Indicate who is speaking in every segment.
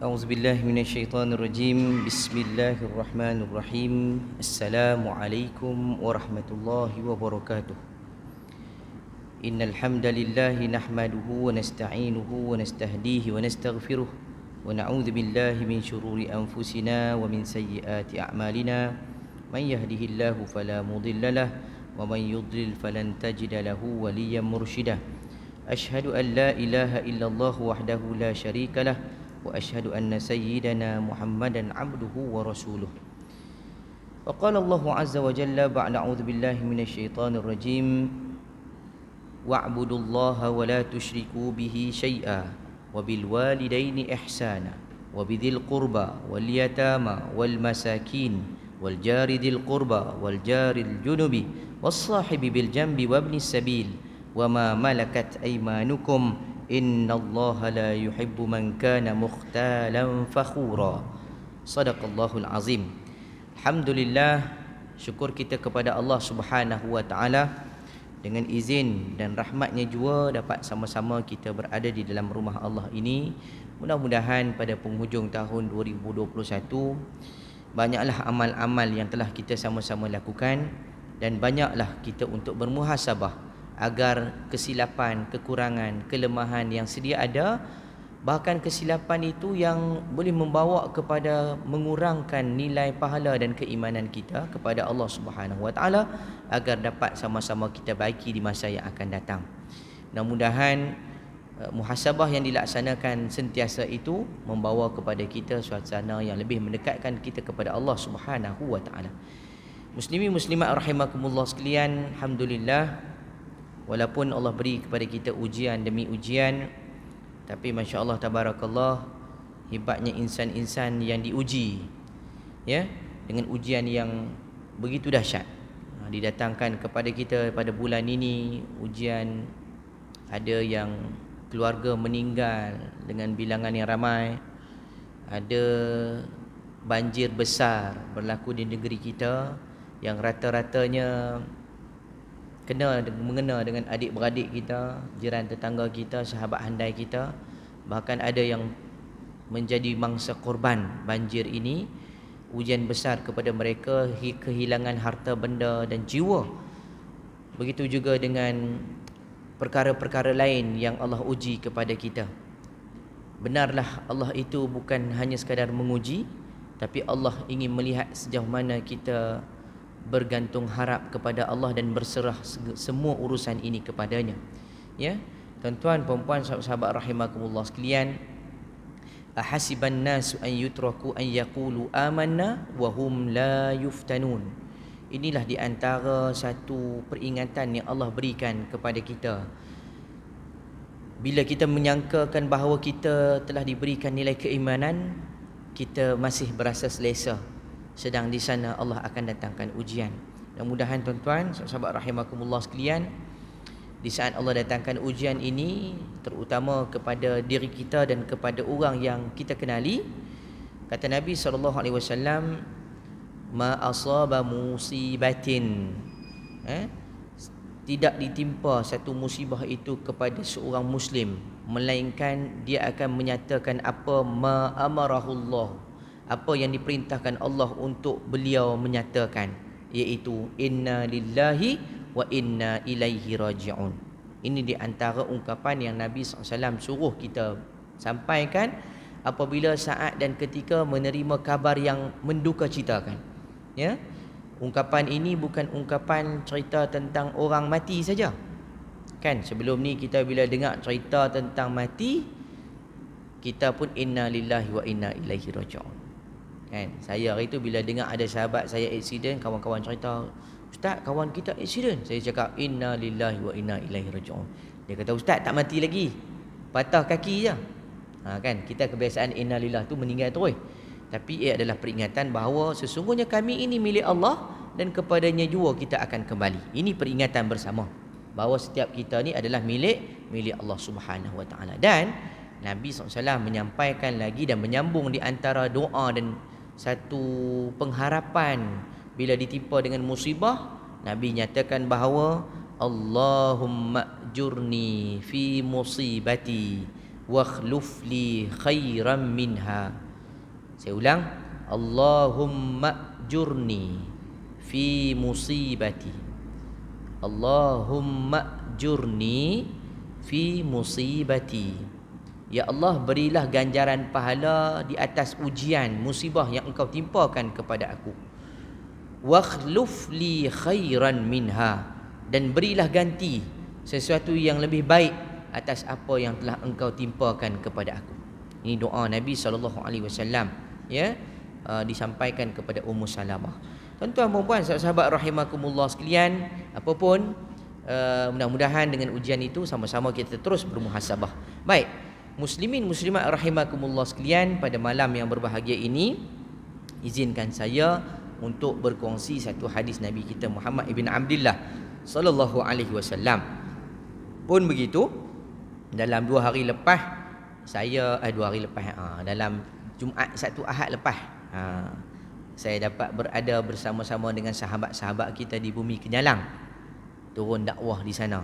Speaker 1: أعوذ بالله من الشيطان الرجيم بسم الله الرحمن الرحيم السلام عليكم ورحمة الله وبركاته إن الحمد لله نحمده ونستعينه ونستهديه ونستغفره ونعوذ بالله من شرور أنفسنا ومن سيئات أعمالنا من يهده الله فلا مضل له ومن يضلل فلن تجد له وليا مرشدا أشهد أن لا إله إلا الله وحده لا شريك له وأشهد أن سيدنا محمدا عبده ورسوله وقال الله عز وجل بعد أعوذ بالله من الشيطان الرجيم واعبدوا الله ولا تشركوا به شيئا وبالوالدين إحسانا وبذي القربى واليتامى والمساكين والجار ذي القربى والجار الجنب والصاحب بالجنب وابن السبيل وما ملكت أيمانكم إن الله لا يحب من كان مختالا فخورا صدق الله العظيم. Alhamdulillah, syukur kita kepada Allah Subhanahu wa taala, dengan izin dan rahmatnya jua dapat sama-sama kita berada di dalam rumah Allah ini. Mudah-mudahan pada penghujung tahun 2021 banyaklah amal-amal yang telah kita sama-sama lakukan, dan banyaklah kita untuk bermuhasabah agar kesilapan, kekurangan, kelemahan yang sedia ada, bahkan kesilapan itu yang boleh membawa kepada mengurangkan nilai pahala dan keimanan kita kepada Allah Subhanahu wa taala, agar dapat sama-sama kita baiki di masa yang akan datang. Mudah-mudahan muhasabah yang dilaksanakan sentiasa itu membawa kepada kita suasana yang lebih mendekatkan kita kepada Allah Subhanahu wa taala. Muslimin muslimat rahimakumullah sekalian, alhamdulillah, walaupun Allah beri kepada kita ujian demi ujian, tapi masya-Allah tabarakallah, hebatnya insan-insan yang diuji, ya, dengan ujian yang begitu dahsyat. Didatangkan kepada kita pada bulan ini ujian, ada yang keluarga meninggal dengan bilangan yang ramai, ada banjir besar berlaku di negeri kita yang rata-ratanya mengena dengan adik-beradik kita, jiran tetangga kita, sahabat handai kita. Bahkan ada yang menjadi mangsa korban banjir ini. Ujian besar kepada mereka, kehilangan harta benda dan jiwa. Begitu juga dengan perkara-perkara lain yang Allah uji kepada kita. Benarlah Allah itu bukan hanya sekadar menguji, tapi Allah ingin melihat sejauh mana kita bergantung harap kepada Allah dan berserah semua urusan ini kepadanya. Ya, tuan-tuan, puan-puan, sahabat-sahabat rahimakumullah sekalian, ahasiban nasu an yutraku an yaqulu amanna wa hum la yuftanun. Inilah di antara satu peringatan yang Allah berikan kepada kita. Bila kita menyangkakan bahawa kita telah diberikan nilai keimanan, kita masih berasa selesa, sedang di sana Allah akan datangkan ujian. Mudah-mudahan tuan-tuan, sahabat rahimakumullah sekalian, di saat Allah datangkan ujian ini, terutama kepada diri kita dan kepada orang yang kita kenali, kata Nabi SAW, ma asaba musibatin, tidak ditimpa satu musibah itu kepada seorang muslim, melainkan dia akan menyatakan apa ma amarahullah, apa yang diperintahkan Allah untuk beliau menyatakan, iaitu inna lillahi wa inna ilaihi raji'un. Ini di antara ungkapan yang Nabi SAW suruh kita sampaikan apabila saat dan ketika menerima kabar yang mendukacitakan. Ya, ungkapan ini bukan ungkapan cerita tentang orang mati saja. Kan sebelum ni kita bila dengar cerita tentang mati, kita pun inna lillahi wa inna ilaihi raji'un. Kan, saya hari tu bila dengar ada sahabat saya aksiden, kawan-kawan cerita, ustaz kawan kita aksiden, saya cakap inna lillahi wa inna ilaihi raji'un. Dia kata ustaz tak mati lagi, patah kaki je. Kan kita kebiasaan inna lillahi tu meninggal terus, tapi ia adalah peringatan bahawa sesungguhnya kami ini milik Allah dan kepadanya jua kita akan kembali. Ini peringatan bersama bahawa setiap kita ni adalah milik Allah Subhanahu wa taala. Dan Nabi SAW menyampaikan lagi dan menyambung di antara doa dan satu pengharapan bila ditimpa dengan musibah, Nabi nyatakan bahawa Allahumma jurni fi musibati wakhluf li khairan minha. Saya ulang, Allahumma jurni fi musibati. Allahumma jurni fi musibati. Ya Allah, berilah ganjaran pahala di atas ujian, musibah yang engkau timpakan kepada aku. Wakhluf li khairan minha, dan berilah ganti sesuatu yang lebih baik atas apa yang telah engkau timpakan kepada aku. Ini doa Nabi SAW, ya, disampaikan kepada Ummu Salamah. Tuan-tuan dan puan, sahabat rahimakumullah sekalian, apapun, mudah-mudahan dengan ujian itu sama-sama kita terus bermuhasabah. Baik, muslimin muslimat rahimakumullah sekalian, pada malam yang berbahagia ini, izinkan saya untuk berkongsi satu hadis Nabi kita Muhammad ibn Abdullah sallallahu alaihi wasallam. Pun begitu, dalam 2 hari lepas saya dalam Jumaat satu Ahad lepas, saya dapat berada bersama-sama dengan sahabat-sahabat kita di Bumi Kenyalang, turun dakwah di sana.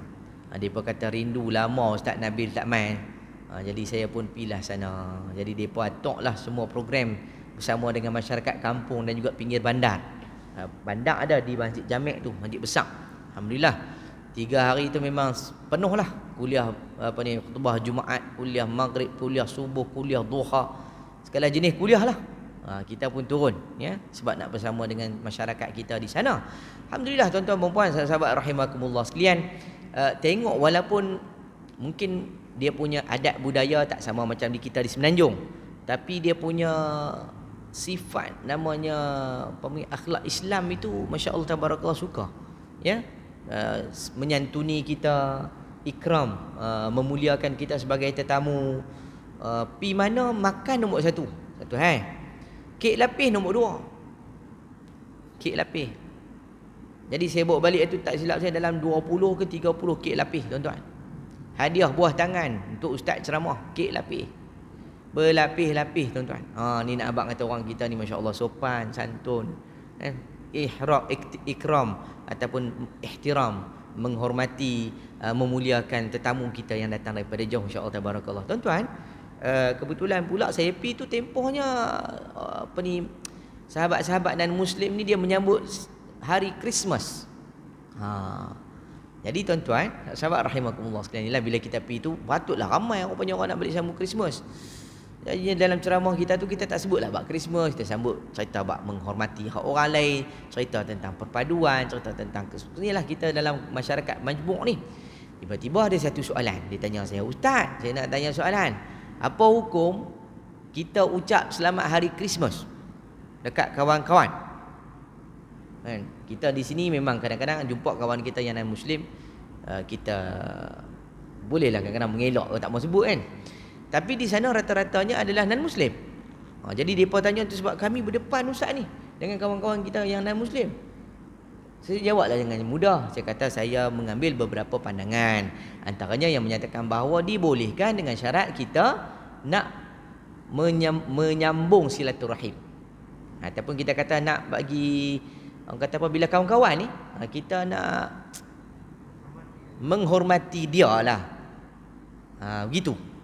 Speaker 1: Mereka kata rindu lama Ustaz Nabil tak main. Jadi saya pun pilah sana. Jadi mereka atuklah semua program bersama dengan masyarakat kampung dan juga pinggir bandar. Bandar ada di Masjid Jamek tu, masjid besar. Alhamdulillah, 3 hari itu memang penuh lah. Kuliah khutbah Jumaat, kuliah maghrib, kuliah subuh, kuliah duha, segala jenis kuliah lah. Kita pun turun, ya, sebab nak bersama dengan masyarakat kita di sana. Alhamdulillah tuan-tuan dan puan, sahabat rahimakumullah sekalian, tengok walaupun mungkin dia punya adat budaya tak sama macam di kita di Semenanjung, tapi dia punya sifat namanya akhlak Islam itu masya-Allah tabarakallah suka, ya, menyantuni kita, ikram, memuliakan kita sebagai tetamu. Pi mana makan nombor satu, kek lapis nombor 2, kek lapis. Jadi saya bawa balik itu, tak silap saya dalam 20 ke 30 kek lapis tuan-tuan. Hadiah buah tangan untuk ustaz ceramah, kek lapis, berlapis-lapis tuan-tuan. Ni nak abang kata orang kita ni masya-Allah sopan, santun, ikram ataupun ihtiram, menghormati, memuliakan tetamu kita yang datang daripada jauh, insya-Allah tabarakallah. Tuan-tuan, kebetulan pula saya pergi tu tempohnya sahabat-sahabat dan muslim ni dia menyambut hari Christmas. Jadi tuan-tuan, sahabat rahimakumullah sekalian, inilah bila kita pergi tu patutlah ramai orang nak balik sambut Christmas. Jadi dalam ceramah kita tu kita tak sebutlah bab Christmas, kita sambut cerita bab menghormati hak orang lain, cerita tentang perpaduan, cerita tentang inilah kita dalam masyarakat majmuk ni. Tiba-tiba ada satu soalan, dia tanya saya, "Ustaz, saya nak tanya soalan. Apa hukum kita ucap selamat hari Christmas dekat kawan-kawan?" Kan, kita di sini memang kadang-kadang jumpa kawan kita yang non muslim, kita bolehlah kadang-kadang mengelak kalau tak mau sebut kan. Tapi di sana rata-ratanya adalah non muslim. Jadi depa tanya tu sebab kami berdepan ustaz ni dengan kawan-kawan kita yang non muslim. Saya jawablah dengan mudah. Saya kata saya mengambil beberapa pandangan. Antaranya yang menyatakan bahawa dibolehkan dengan syarat kita nak menyambung silaturahim. Ataupun kita kata nak bagi, orang kata apa, bila kawan-kawan ni kita nak menghormati dia lah. Begitu.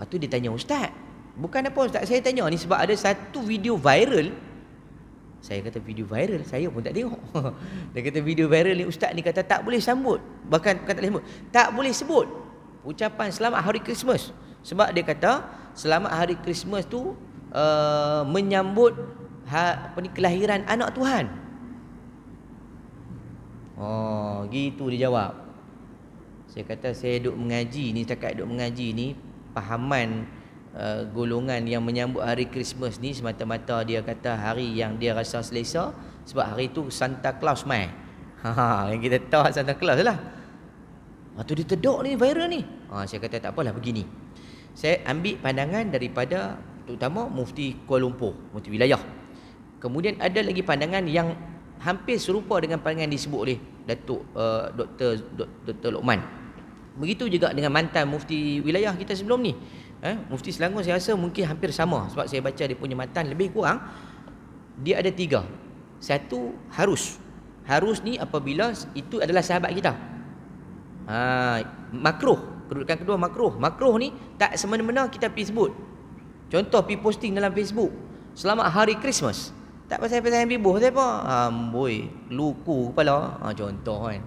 Speaker 1: Lepas tu dia tanya, "Ustaz, bukan apa ustaz, saya tanya ni sebab ada satu video viral." Saya kata video viral, saya pun tak tengok. Dia kata video viral ni ustaz ni kata tak boleh sambut, bahkan bukan tak boleh sambut, tak boleh sebut ucapan selamat hari Christmas. Sebab dia kata selamat hari Christmas tu menyambut kelahiran anak Tuhan. Gitu dia jawab. Saya kata saya duk mengaji ni, setakat duk mengaji ni, pahaman golongan yang menyambut hari Christmas ni semata-mata dia kata hari yang dia rasa selesa sebab hari tu Santa Claus mai. Yang kita tahu Santa Claus lah. Tu dia tedok ni viral ni. Saya kata tak apalah, begini. Saya ambil pandangan daripada terutama Mufti Kuala Lumpur, Mufti wilayah. Kemudian ada lagi pandangan yang hampir serupa dengan pandangan disebut oleh Datuk Dr. Lokman. Begitu juga dengan mantan Mufti wilayah kita sebelum ni. Mufti Selangor saya rasa mungkin hampir sama sebab saya baca dia punya matan lebih kurang dia ada 3. Satu, harus. Harus ni apabila itu adalah sahabat kita. Makruh Kedudukan kedua makruh. Makruh ni tak semena-mena kita pergi sebut. Contoh pergi posting dalam Facebook, selamat hari Christmas. Tak pasal-pasal yang bibuh saya apa. Amboi, luku kepala. Contoh kan.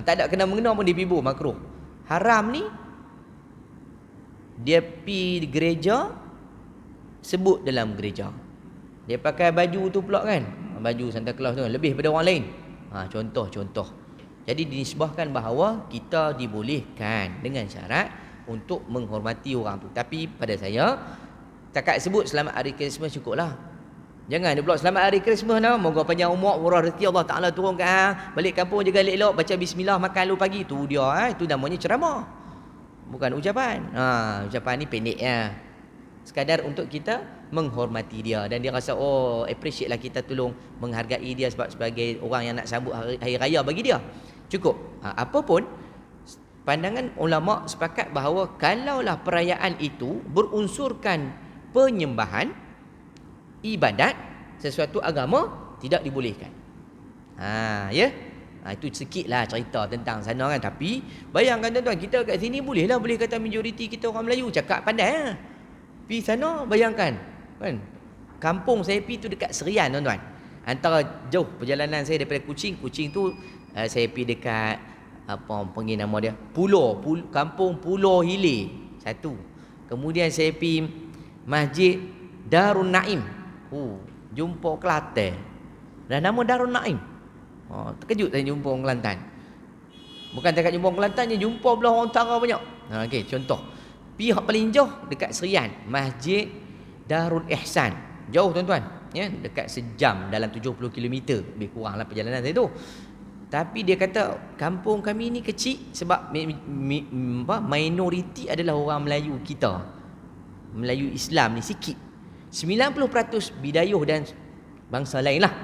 Speaker 1: Tak ada kena mengena pun dia bibuh, makruh. Haram ni dia pergi gereja, sebut dalam gereja. Dia pakai baju tu pula kan, baju Santa Claus tu kan, lebih daripada orang lain. Contoh. Jadi dinisbahkan bahawa kita dibolehkan dengan syarat untuk menghormati orang tu. Tapi pada saya, takat sebut selamat hari Christmas cukuplah. Jangan dia pula selamat hari Christmas nah, moga panjang umur, murah rezeki Allah Taala turunkan. Balik kampung jaga elok, baca bismillah, makan lu pagi. Tu dia, itu namanya ceramah. Bukan ucapan. Ucapan ni pendek ya. Sekadar untuk kita menghormati dia dan dia rasa appreciate lah kita tolong menghargai dia sebagai orang yang nak sambut hari raya bagi dia. Cukup. Apapun pandangan ulama sepakat bahawa kalaulah perayaan itu berunsurkan penyembahan, ibadat, sesuatu agama, tidak dibolehkan. Ya. Itu sikitlah cerita tentang sana kan. Tapi bayangkan tuan-tuan, kita kat sini boleh kata majoriti kita orang Melayu, cakap pandai. Pergi sana bayangkan kan. Kampung saya pergi tu dekat Serian tuan-tuan. Antara jauh perjalanan saya daripada Kuching tu saya pergi dekat apa panggil nama dia? Kampung Pulau Hile satu. Kemudian saya pergi Masjid Darun Naim. Jumpa Kelantan. Dan nama Darun Naim. Terkejut saya jumpa orang Kelantan. Bukan dekat jumpa orang Kelantan, jumpa belah orang utara banyak. Okey, contoh. Pihak paling jauh dekat Serian, Masjid Darul Ihsan. Jauh tuan-tuan, ya, dekat sejam dalam 70 km, lebih kuranglah perjalanan saya tu. Tapi dia kata kampung kami ni kecil sebab minoriti adalah orang Melayu kita. Melayu Islam ni sikit. 90% Bidayuh dan bangsa lain lah.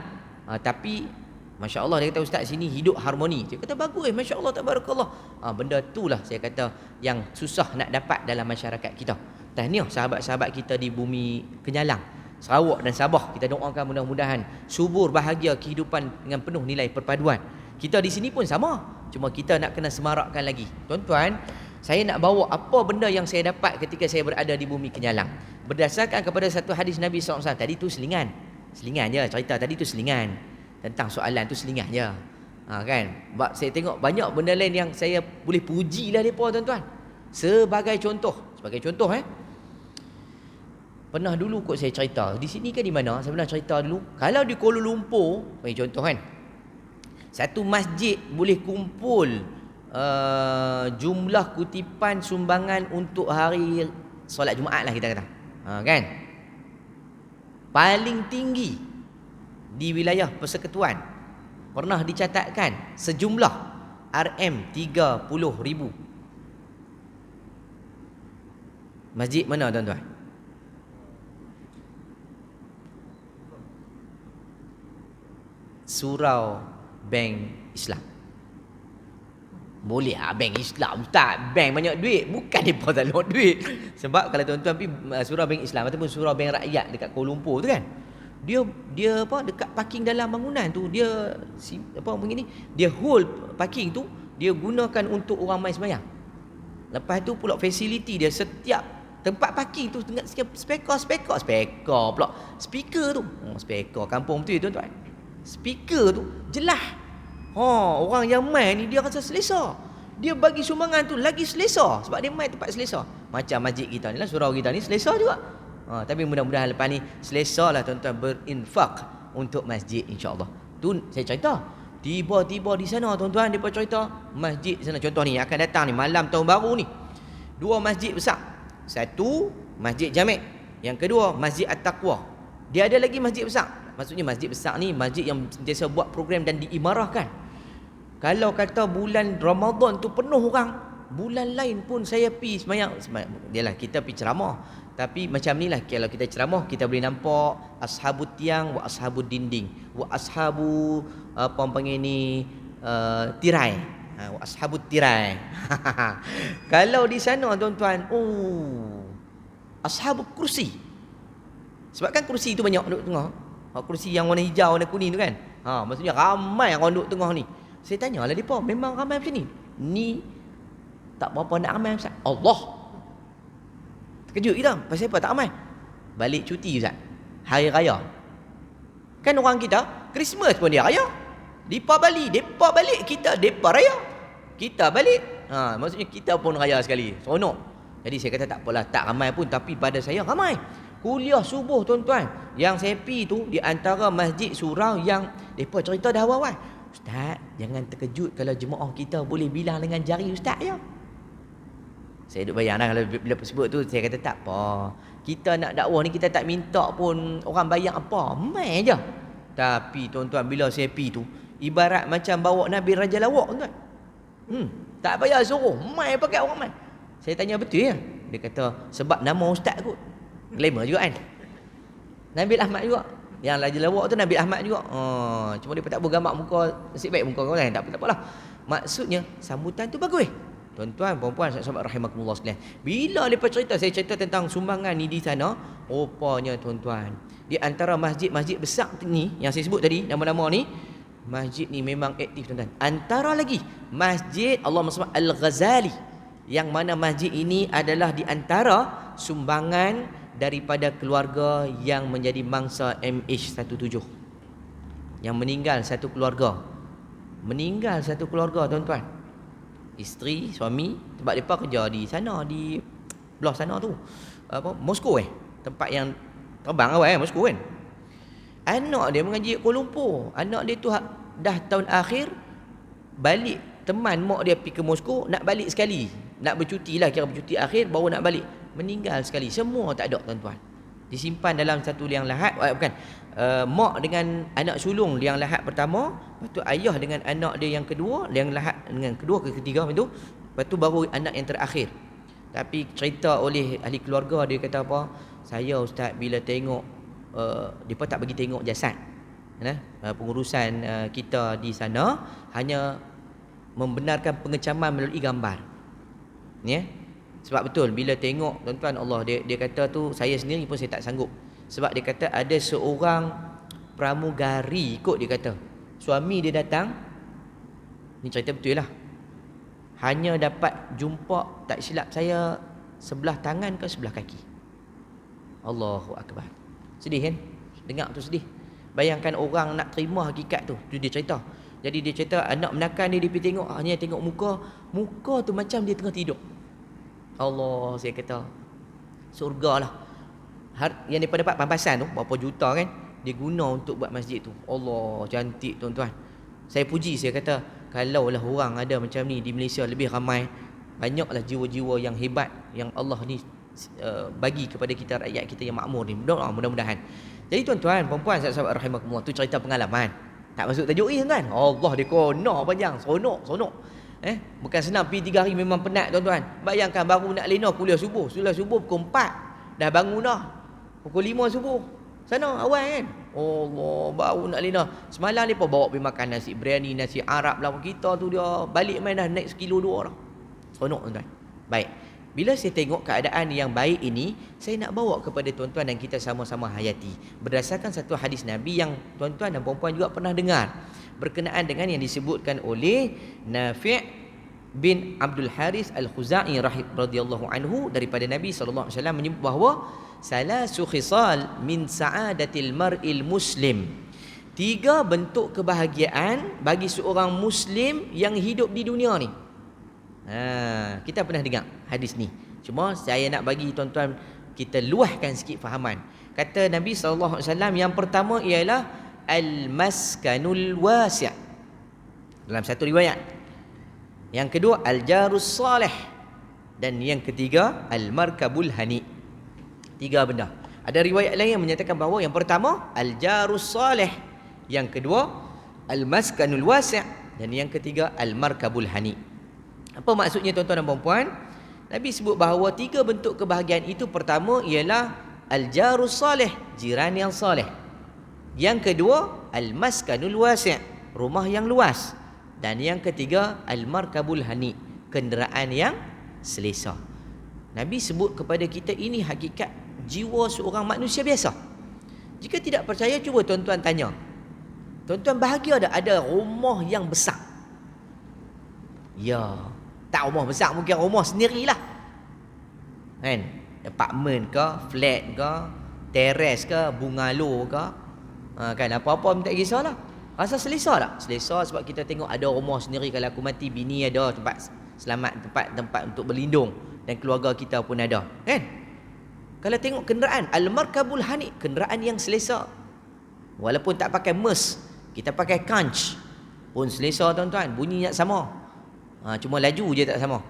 Speaker 1: Tapi Masya Allah, dia kata ustaz sini hidup harmoni. Dia kata bagus, Masya Allah, tabarakallah. Benda itulah saya kata yang susah nak dapat dalam masyarakat kita. Tahniah sahabat-sahabat kita di bumi Kenyalang, Sarawak dan Sabah. Kita doakan mudah-mudahan subur bahagia kehidupan dengan penuh nilai perpaduan. Kita di sini pun sama, cuma kita nak kena semarakkan lagi. Tuan-tuan, saya nak bawa apa benda yang saya dapat ketika saya berada di bumi Kenyalang. Berdasarkan kepada satu hadis Nabi SAW. Tadi tu selingan je cerita tadi tu, selingan tentang soalan tu, selingan je. Kan? Sebab saya tengok banyak benda lain yang saya boleh puji lah mereka tuan-tuan. Sebagai contoh pernah dulu kot saya cerita. Di sini ke di mana? Saya pernah cerita dulu. Kalau di Kuala Lumpur, bagi contoh kan, satu masjid boleh kumpul jumlah kutipan sumbangan untuk hari solat Jumaat lah kita kata. Kan? Paling tinggi di wilayah persekutuan pernah dicatatkan sejumlah RM30,000. Masjid mana tuan-tuan? Surau Bank Islam. Boleh bank Islam ustaz, bank banyak duit, bukan depa tak ada duit. Sebab kalau tuan-tuan pergi Surau Bank Islam ataupun Surau Bank Rakyat dekat Kuala Lumpur tu kan, dia dekat parking dalam bangunan tu, dia hold parking tu, dia gunakan untuk orang main sembahyang. Lepas tu pula fasiliti dia, setiap tempat parking tu dengan speaker pula. Speaker tu, speaker kampung tu tuan-tuan. Speaker tu jelas. Orang yang main ni dia rasa selesa. Dia bagi sumbangan tu lagi selesa sebab dia main tempat selesa. Macam masjid kita ni lah, surau kita ni selesa juga. Tapi mudah-mudahan lepas ni selesa lah tuan-tuan berinfak untuk masjid, insya-Allah. Tu saya cerita. Tiba-tiba di sana tuan-tuan, depa cerita masjid di sana. Contoh ni akan datang ni malam tahun baru ni. 2 masjid besar. Satu Masjid Jamek, yang kedua Masjid At-Taqwa. Dia ada lagi masjid besar. Maksudnya masjid besar ni masjid yang sentiasa buat program dan diimarahkan. Kalau kata bulan Ramadan tu penuh orang, bulan lain pun saya pergi semayang. Dialah kita pergi ceramah. Tapi macam ni lah, kalau kita ceramah, kita boleh nampak ashabut tiang wa ashabut dinding wa ashabu apa panggil ni tirai. Wa ashabut tirai. Kalau di sana tuan-tuan, ashabut kursi. Sebab kan kursi tu banyak duduk tengah. Kursi yang warna hijau, warna kuning tu kan. Maksudnya ramai orang duduk tengah ni. Saya tanyalah depa, memang ramai macam ni? Ni Tak berapa nak amal Ustaz. Allah. Terkejut kita. Pasal apa tak amal? Balik cuti Ustaz. Hari raya. Kan orang kita Christmas pun dia raya. Depa balik, kita depa raya. Kita balik. Maksudnya kita pun raya sekali. Seronok. Jadi saya kata tak apalah, tak ramai pun, tapi pada saya ramai. Kuliah subuh tuan-tuan. Yang saya pergi tu di antara masjid surau yang depa cerita dah awal-awal. Ustaz, jangan terkejut kalau jemaah kita boleh bilang dengan jari Ustaz ya. Saya duk bayang dah kalau bila sebut tu, saya kata tak apa. Kita nak dakwah ni kita tak minta pun orang bayar apa. Mai je. Tapi tuan-tuan bila saya pergi tu, ibarat macam bawa Nabi Raja Lawak tuan. Tak payah suruh, mai pakai orang mai. Saya tanya betul ya? Dia kata sebab nama ustaz kot. Glamour juga kan. Nabil Ahmad juga. Yang Raja Lawak tu Nabil Ahmad juga. Cuma dia tak bergambar muka, nasib baik muka kau kan. Tak apalah. Maksudnya sambutan tu bagus. Tuan-tuan, puan-puan, sahabat rahimakumullah sekalian. Bila lepas cerita, saya cerita tentang sumbangan ni di sana, rupanya tuan-tuan, di antara masjid-masjid besar ni yang saya sebut tadi, nama-nama ni, masjid ni memang aktif tuan-tuan. Antara lagi Masjid Allahumma salli Al-Ghazali, yang mana masjid ini adalah di antara sumbangan daripada keluarga yang menjadi mangsa MH17. Yang meninggal satu keluarga. Meninggal satu keluarga tuan-tuan. Isteri, suami, sebab mereka kerja di sana, di belah sana tu, Moskow tempat yang terbang awal Moskow kan. Anak dia mengaji Kuala Lumpur. Anak dia tu dah tahun akhir balik, teman mak dia pergi ke Moskow, nak balik sekali, nak bercuti lah, kira bercuti akhir baru nak balik, meninggal sekali. Semua tak ada tuan-tuan, disimpan dalam satu liang lahat. Mak dengan anak sulung liang lahat pertama, lepas tu ayah dengan anak dia yang kedua liang lahat dengan kedua ke ketiga, lepas tu baru anak yang terakhir. Tapi cerita oleh ahli keluarga, dia kata apa, saya ustaz bila tengok mereka tak bagi tengok jasad, pengurusan kita di sana hanya membenarkan pengecaman melalui gambar, ya. Sebab betul bila tengok tuan-tuan, Allah, dia kata tu, saya sendiri pun saya tak sanggup. Sebab dia kata ada seorang pramugari kot, dia kata suami dia datang, ni cerita betul lah, hanya dapat jumpa, tak silap saya, sebelah tangan ke sebelah kaki. Allahu Akbar. Sedih kan? Dengar tu sedih. Bayangkan orang nak terima hakikat tu. Tu dia cerita. Jadi dia cerita anak menakan dia pergi tengok, hanya tengok muka tu macam dia tengah tidur. Allah, saya kata surga lah. Yang mereka dapat pampasan tu berapa juta kan, dia guna untuk buat masjid tu. Allah, cantik tuan-tuan. Saya puji, saya kata kalaulah orang ada macam ni di Malaysia lebih ramai, banyaklah jiwa-jiwa yang hebat yang Allah ni bagi kepada kita, rakyat kita yang makmur ni. Mudah-mudahan. Jadi tuan-tuan, puan-puan, sahabat rahimakumullah, tu cerita pengalaman. Tak masuk tajuk ni tuan. Allah, dia kona panjang, seronok. Bukan senang pergi 3 hari, memang penat tuan-tuan. Bayangkan baru nak lena kuliah subuh. Kuliah subuh pukul 4. Dah bangun dah. Pukul 5 subuh. Sana awal kan. Allah, baru nak lena. Semalam dia pun bawa pergi makan nasi biryani, nasi Arab lah. Kita tu dia balik main dah naik 1 kilo 2 dah. Seronok tuan-tuan. Baik. Bila saya tengok keadaan yang baik ini, saya nak bawa kepada tuan-tuan dan kita sama-sama hayati. Berdasarkan satu hadis Nabi yang tuan-tuan dan puan-puan juga pernah dengar. Berkenaan dengan yang disebutkan oleh Nafi' bin Abdul Haris Al-Khuzai radhiyallahu anhu daripada Nabi sallallahu alaihi wasallam menyebut bahawa salasu khisal min sa'adatil mar'il muslim. 3 bentuk kebahagiaan bagi seorang muslim yang hidup di dunia ni. Kita pernah dengar hadis ni. Cuma saya nak bagi tuan-tuan kita luahkan sikit fahaman. Kata Nabi sallallahu alaihi wasallam, yang pertama ialah al-maskanul wasi'. Dalam satu riwayat. Yang kedua al-jarus salih, dan yang ketiga al-markabul hani. 3 benda. Ada riwayat lain yang menyatakan bahawa yang pertama al-jarus salih, yang kedua al-maskanul wasi', dan yang ketiga al-markabul hani. Apa maksudnya tuan-tuan dan puan-puan? Nabi sebut bahawa 3 bentuk kebahagiaan itu. Pertama ialah al-jarus salih, jiran yang salih. Yang kedua al-maskanul wasi', rumah yang luas. Dan yang ketiga al-markabul hani, kenderaan yang selesa. Nabi sebut kepada kita ini hakikat jiwa seorang manusia biasa. Jika tidak percaya, cuba tuan-tuan tanya. Tuan-tuan bahagia ada rumah yang besar? Ya. Tak rumah besar, mungkin rumah sendirilah. Kan? Apartment ke, flat ke, teres ke, bungalow ke. Kan apa-apa pun tak kisahlah. Rasa selesa tak? Selesa sebab kita tengok ada rumah sendiri. Kalau aku mati, bini ada tempat selamat, tempat untuk berlindung, dan keluarga kita pun ada. Kan? Kalau tengok kenderaan, al-markabul hani, kenderaan yang selesa. Walaupun tak pakai MERS, kita pakai Kanch pun selesa tuan-tuan, bunyinya sama. Cuma laju je tak sama.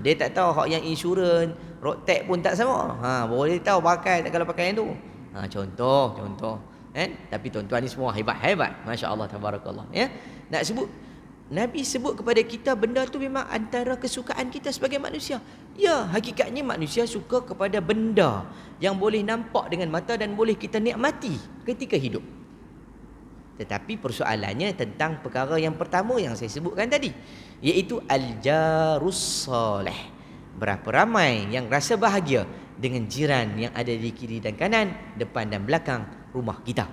Speaker 1: Dia tak tahu hak yang insurans, road tax pun tak sama. Boleh tahu pakai tak, kalau pakai yang tu. Contoh. Kan? Tapi tuan-tuan ni semua hebat-hebat. Masya-Allah, tabarakallah. Ya. Nak sebut, Nabi sebut kepada kita benda tu memang antara kesukaan kita sebagai manusia. Ya, hakikatnya manusia suka kepada benda yang boleh nampak dengan mata dan boleh kita nikmati ketika hidup. Tetapi persoalannya tentang perkara yang pertama yang saya sebutkan tadi, iaitu al-jarus salih. Berapa ramai yang rasa bahagia dengan jiran yang ada di kiri dan kanan, depan dan belakang rumah kita.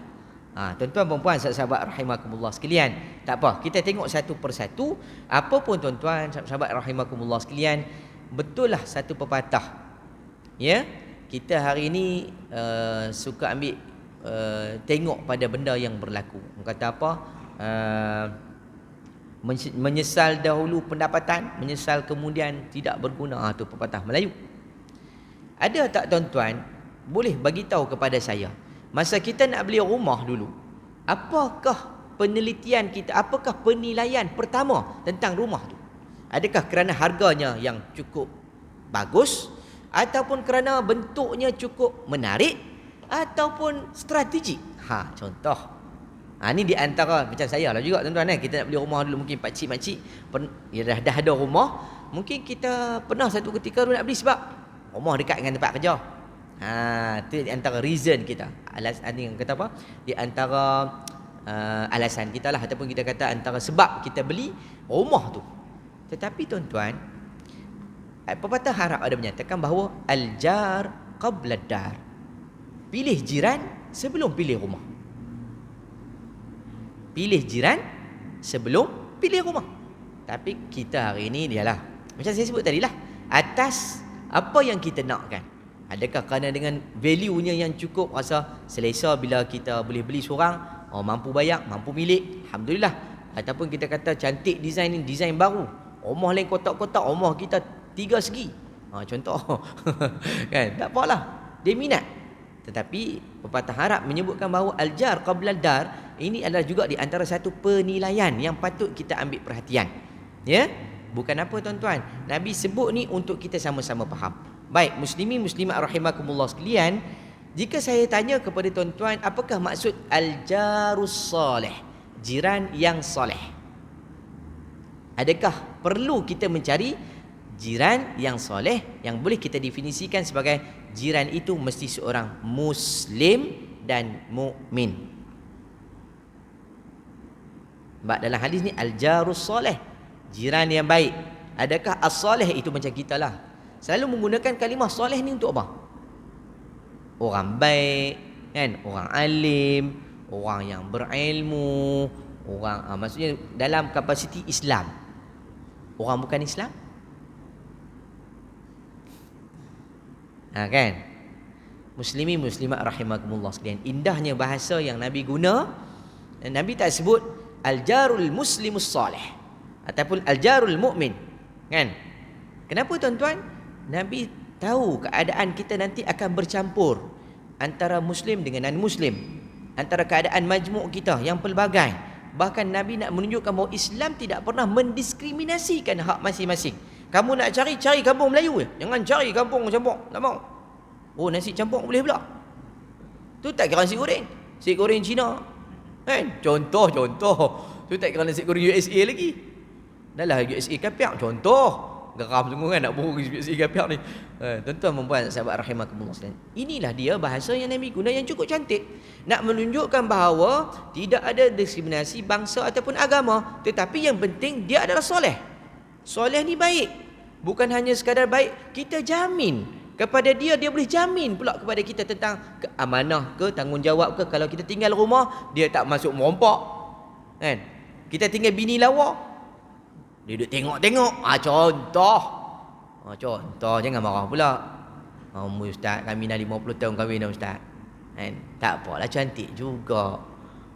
Speaker 1: Tuan-tuan perempuan, sahabat rahimakumullah sekalian, tak apa, kita tengok satu persatu. Apa pun tuan-tuan, sahabat rahimakumullah sekalian, betul lah satu pepatah. Ya, kita hari ini suka ambil tengok pada benda yang berlaku. Kata apa? Menyesal dahulu pendapatan, menyesal kemudian tidak berguna. Itu pepatah Melayu. Ada tak tuan-tuan boleh bagi tahu kepada saya, masa kita nak beli rumah dulu, apakah penelitian kita, apakah penilaian pertama tentang rumah tu? Adakah kerana harganya yang cukup bagus, ataupun kerana bentuknya cukup menarik, ataupun strategik? Contoh. Ni di antara macam saya lah juga tuan-tuan. Kita nak beli rumah dulu, mungkin pakcik-makcik dah ada rumah. Mungkin kita pernah satu ketika dulu nak beli sebab rumah dekat dengan tempat kerja. Itu di antara reason kita. Alasan yang kata apa? Di antara alasan kita lah, ataupun kita kata antara sebab kita beli rumah tu. Tetapi tuan-tuan, pepatah Arab ada menyatakan bahawa al-jar qabla ad-dar. Pilih jiran sebelum pilih rumah. Pilih jiran sebelum pilih rumah. Tapi kita hari ini dialah, macam saya sebut tadi lah, atas apa yang kita nakkan. Adakah kerana dengan value-nya yang cukup, rasa selesa bila kita boleh beli seorang, mampu bayar, mampu milik, alhamdulillah. Ataupun kita kata cantik design ni, design baru, rumah lain kotak-kotak, rumah kita 3 segi. Contoh. Kan? Tak apalah, dia minat. Tetapi pepatah Arab menyebutkan bahawa al-jar qabla ad-dar, ini adalah juga di antara satu penilaian yang patut kita ambil perhatian. Ya? Bukan apa tuan-tuan, Nabi sebut ni untuk kita sama-sama faham. Baik, muslimin muslimat rahimakumullah sekalian, jika saya tanya kepada tuan-tuan, apakah maksud al-jarus salih, jiran yang soleh? Adakah perlu kita mencari jiran yang soleh yang boleh kita definisikan sebagai jiran itu mesti seorang muslim dan mukmin? Sebab dalam hadis ni al-jarus salih, jiran yang baik. Adakah as-salih itu macam kita lah, selalu menggunakan kalimah soleh ni untuk apa? Orang baik, kan? Orang alim, orang yang berilmu, orang maksudnya dalam kapasiti Islam. Orang bukan Islam, kan? Muslimin muslimat rahimakumullah sekalian, indahnya bahasa yang Nabi guna. Dan Nabi tak sebut al-jarul muslimus salih ataupun al-jarul mu'min, kan? Kenapa tuan-tuan? Nabi tahu keadaan kita nanti akan bercampur antara muslim dengan non-muslim, antara keadaan majmuk kita yang pelbagai. Bahkan Nabi nak menunjukkan bahawa Islam tidak pernah mendiskriminasikan hak masing-masing. Kamu nak cari kampung Melayu je, jangan cari kampung campur, tak mau. Nasi campur boleh pula, tu tak kira nasi goreng Cina, kan? Contoh tu tak kira nasi goreng USA lagi. Dah lah USA kapiak, contoh. Geram sungguh kan nak bohong USA kapiak ni. Tuan-tuan membuat sahabat rahimakumullah sekalian, inilah dia bahasa yang Nabi guna yang cukup cantik, nak menunjukkan bahawa tidak ada diskriminasi bangsa ataupun agama, tetapi yang penting dia adalah soleh. Soleh ni baik, bukan hanya sekadar baik, kita jamin kepada dia, dia boleh jamin pula kepada kita tentang keamanah ke, tanggungjawab ke. Kalau kita tinggal rumah, dia tak masuk merompak, kan? Kita tinggal bini lawa, Dia duduk tengok-tengok. Contoh, jangan marah pula. Ustaz, kami dah 50 tahun kahwin dah ustaz. Kan? Tak apalah, cantik juga.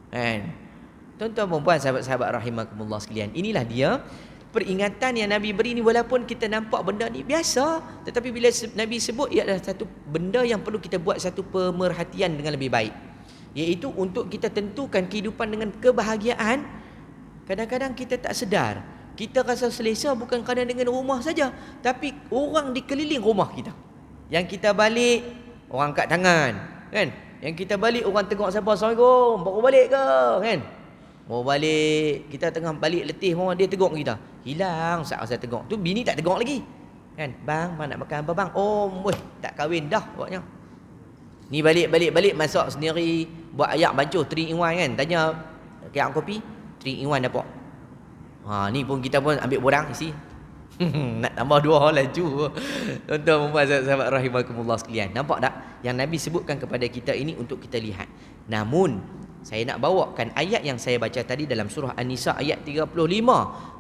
Speaker 1: Kan? Tuan-tuan dan puan, sahabat-sahabat rahimakumullah sekalian, inilah dia peringatan yang Nabi beri ni. Walaupun kita nampak benda ni biasa, tetapi bila Nabi sebut, ia adalah satu benda yang perlu kita buat satu pemerhatian dengan lebih baik, iaitu untuk kita tentukan kehidupan dengan kebahagiaan. Kadang-kadang kita tak sedar, kita rasa selesa bukan kerana dengan rumah saja, tapi orang di keliling rumah kita. Yang kita balik, orang angkat tangan, kan? Yang kita balik, orang tengok siapa, Assalamualaikum, baru balik ke, kan? Baru balik, kita tengah balik letih, orang dia tengok kita. Hilang saat saya tengok. Tu bini tak tengok lagi. Kan? Bang nak makan apa bang? Oh, weh, tak kahwin dah buatnya. Ni balik masak sendiri, buat ayak bancuh 3 in 1 kan. Tanya kiak kopi, 3 in 1 dapat. Ni pun kita pun ambil borang isi. Nak tambah 2 laju. Tuan-tuan dan sahabat rahimakumullah sekalian, nampak tak yang Nabi sebutkan kepada kita ini untuk kita lihat. Namun saya nak bawakan ayat yang saya baca tadi dalam surah An-Nisa ayat 35.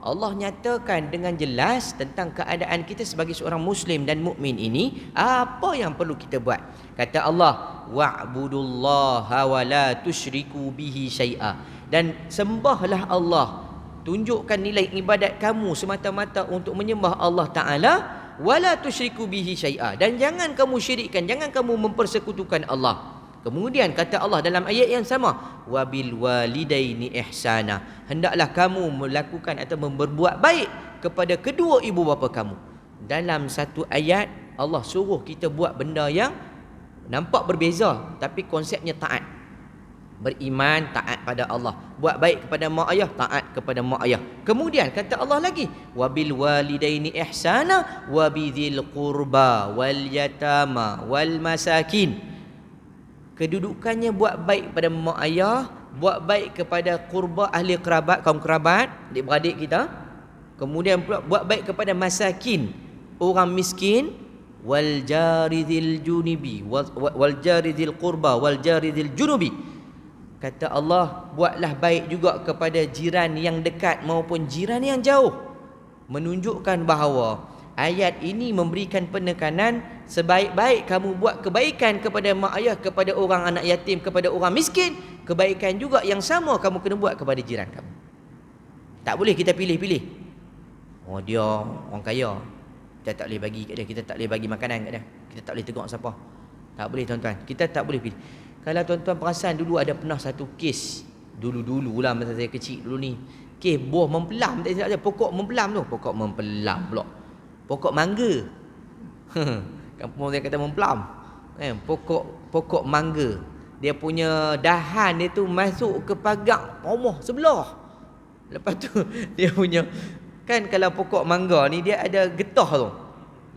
Speaker 1: Allah nyatakan dengan jelas tentang keadaan kita sebagai seorang muslim dan mukmin ini, apa yang perlu kita buat. Kata Allah, wa'budullaha wa la tusyriku bihi syai'a. Dan sembahlah Allah, tunjukkan nilai ibadat kamu semata-mata untuk menyembah Allah Ta'ala, wala tusyriku bihi syai'a, dan jangan kamu syirikkan, jangan kamu mempersekutukan Allah. Kemudian kata Allah dalam ayat yang sama, wabil walidaini ihsana, hendaklah kamu melakukan atau berbuat baik kepada kedua ibu bapa kamu. Dalam satu ayat Allah suruh kita buat benda yang nampak berbeza, tapi konsepnya taat. Beriman, taat pada Allah. Buat baik kepada mak ayah, taat kepada mak ayah. Kemudian kata Allah lagi, wabil walidaini ihsana wabidhil qurba wal yatama wal masakin. Kedudukannya buat baik kepada mak ayah, buat baik kepada qurba, ahli kerabat, kaum kerabat, adik-beradik kita. Kemudian pula buat baik kepada masakin, orang miskin, wal jaridil junubi wal jaridil qurba wal jaridil junubi. Kata Allah, buatlah baik juga kepada jiran yang dekat maupun jiran yang jauh. Menunjukkan bahawa ayat ini memberikan penekanan, sebaik-baik kamu buat kebaikan kepada mak ayah, kepada orang anak yatim, kepada orang miskin, kebaikan juga yang sama kamu kena buat kepada jiran kamu. Tak boleh kita pilih-pilih. Oh, dia orang kaya, kita tak boleh bagi kat dia, kita tak boleh bagi makanan kat dia, kita tak boleh tegur siapa. Tak boleh tuan-tuan, kita tak boleh pilih. Kalau tuan-tuan perasan, dulu ada pernah satu kes, dulu-dululah masa saya kecil dulu ni, kes buah mempelam, tak silap saya, pokok mempelam tu, pokok mempelam pula, pokok mangga. Kampung saya kata mempelam. Pokok mangga, dia punya dahan dia tu masuk ke pagar rumah sebelah. Lepas tu dia punya, kan kalau pokok mangga ni dia ada getah tu.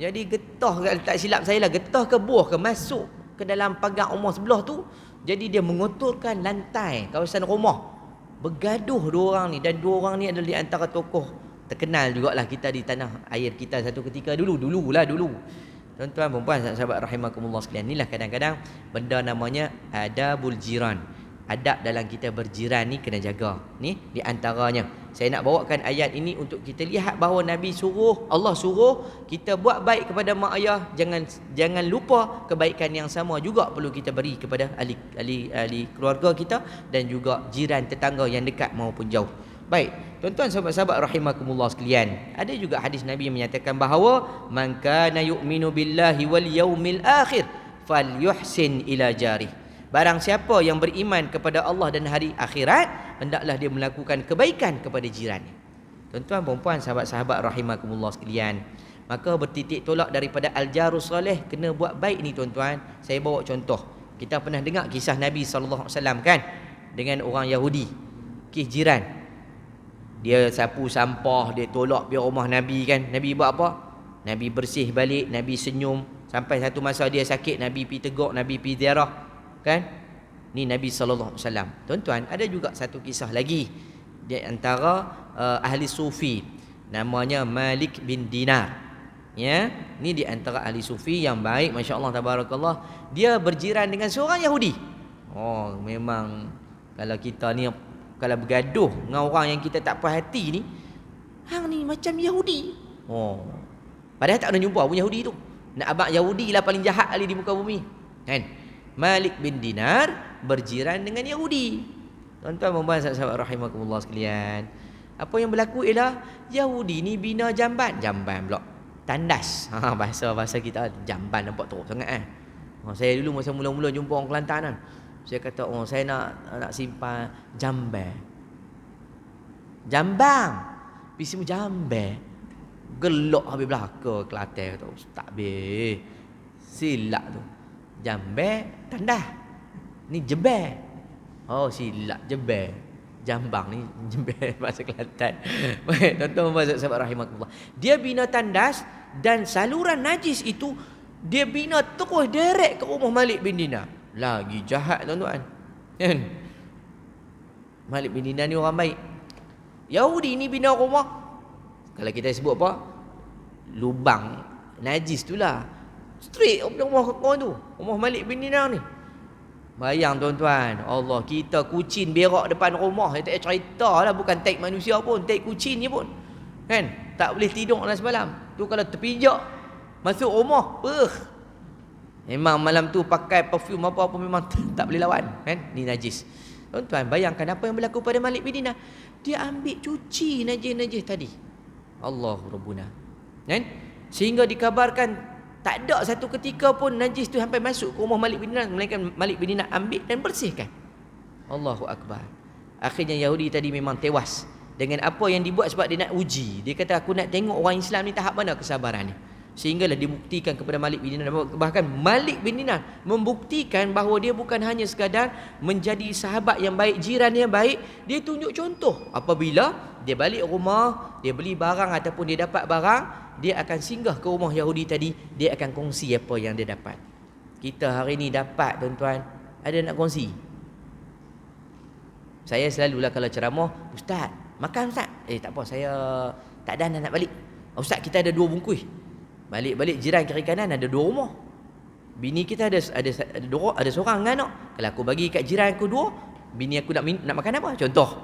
Speaker 1: Jadi getah, tak silap saya lah, getah ke buah ke masuk ke dalam pagar rumah sebelah tu. Jadi dia mengotorkan lantai kawasan rumah. Bergaduh dua orang ni, dan dua orang ni adalah di antara tokoh terkenal jugalah kita di tanah air kita satu ketika dulu. Tuan-tuan dan puan, sahabat rahimakumullah sekalian, inilah kadang-kadang benda namanya adabul jiran. Adab dalam kita berjiran ni kena jaga. Ni di antaranya. Saya nak bawakan ayat ini untuk kita lihat bahawa Allah suruh kita buat baik kepada mak ayah, jangan lupa kebaikan yang sama juga perlu kita beri kepada ahli keluarga kita dan juga jiran tetangga yang dekat maupun jauh. Baik, tuan-tuan sahabat-sahabat rahimakumullah sekalian, ada juga hadis Nabi yang menyatakan bahawa man kana yu'minu billahi wal yaumil akhir falyuhsin ila jarih. Barang siapa yang beriman kepada Allah dan hari akhirat, hendaklah dia melakukan kebaikan kepada jirannya. Tuan-tuan dan puan, sahabat-sahabat rahimakumullah sekalian, maka bertitik tolak daripada al-jarus soleh, kena buat baik ni tuan-tuan. Saya bawa contoh. Kita pernah dengar kisah Nabi SAW kan, dengan orang Yahudi, kisah jiran. Dia sapu sampah, dia tolak biar rumah Nabi kan. Nabi buat apa? Nabi bersih balik, Nabi senyum. Sampai satu masa dia sakit, Nabi pergi teguk, Nabi pergi ziarah kan. Ni Nabi SAW. Tuan-tuan, ada juga satu kisah lagi di antara ahli sufi, namanya Malik bin Dinar. Ya, ni di antara ahli sufi yang baik, masya-Allah tabarakallah. Dia berjiran dengan seorang Yahudi. Oh, memang kalau kita ni kalau bergaduh dengan orang yang kita tak puas hati ni, hang ni macam Yahudi. Oh. Padahal tak pernah jumpa pun Yahudi tu. Nak abang Yahudi lah paling jahat kali di muka bumi. Kan? Malik bin Dinar berjiran dengan Yahudi. Tuan-tuan dan puan sahabat rahimakumullah sekalian. Apa yang berlaku ialah Yahudi ni bina jamban. Jamban pula. Tandas. Bahasa kita jamban nampak teruk sangat saya dulu masa mula-mula jumpa orang Kelantan kan. Saya kata, saya nak simpan jamban. Jambang. Pisi mu jamban. Gelok habis belaka Kelantan kata, ustaz be. Silap tu. Jamban tandas. Ni jebel. Oh silap jebel. Jambang ni jebel bahasa Kelantan. Baik, tuan-tuan dan sahabat rahimakumullah. Dia bina tandas dan saluran najis itu dia bina terus direct ke rumah Malik bin Dinar. Lagi jahat tuan-tuan. Kan? Malik bin Dinar ni orang baik. Yahudi ni bina rumah. Kalau kita sebut apa? Lubang najis tu lah. Straight rumah orang tu. Rumah Malik bin Dinar ni. Bayang tuan-tuan, Allah, kita kucing berak depan rumah. Tak cerita lah, bukan taik manusia pun, taik kucing je pun. Kan? Tak boleh tidur dalam semalam. Tu kalau terpijak masuk rumah, memang malam tu pakai perfume apa-apa memang tak boleh lawan. Kan? Ni najis. Tuan-tuan, bayangkan apa yang berlaku pada Malik bin Dinar. Dia ambil cuci najis-najis tadi. Allahu Rabbuna. Kan? Sehingga dikabarkan tak ada satu ketika pun najis tu sampai masuk ke rumah Malik bin Dinar, melainkan Malik bin Dinar ambil dan bersihkan. Allahu Akbar. Akhirnya Yahudi tadi memang tewas dengan apa yang dibuat sebab dia nak uji. Dia kata, aku nak tengok orang Islam ni tahap mana kesabarannya. Sehinggalah dibuktikan kepada Malik bin Dinar. Bahkan Malik bin Dinar membuktikan bahawa dia bukan hanya sekadar menjadi sahabat yang baik, jiran yang baik. Dia tunjuk contoh. Apabila dia balik rumah, dia beli barang ataupun dia dapat barang, dia akan singgah ke rumah Yahudi tadi, dia akan kongsi apa yang dia dapat. Kita hari ni dapat tuan-tuan, ada nak kongsi. Saya selalulah kalau ceramah, ustaz, makan ustaz. Tak apa, saya tak ada nak balik. Ustaz, kita ada 2 bungkus. Balik-balik jiran kiri kanan ada 2 rumah. Bini kita ada seorang dengan anak. Kalau aku bagi kat jiran aku 2, bini aku nak makan apa? Contoh.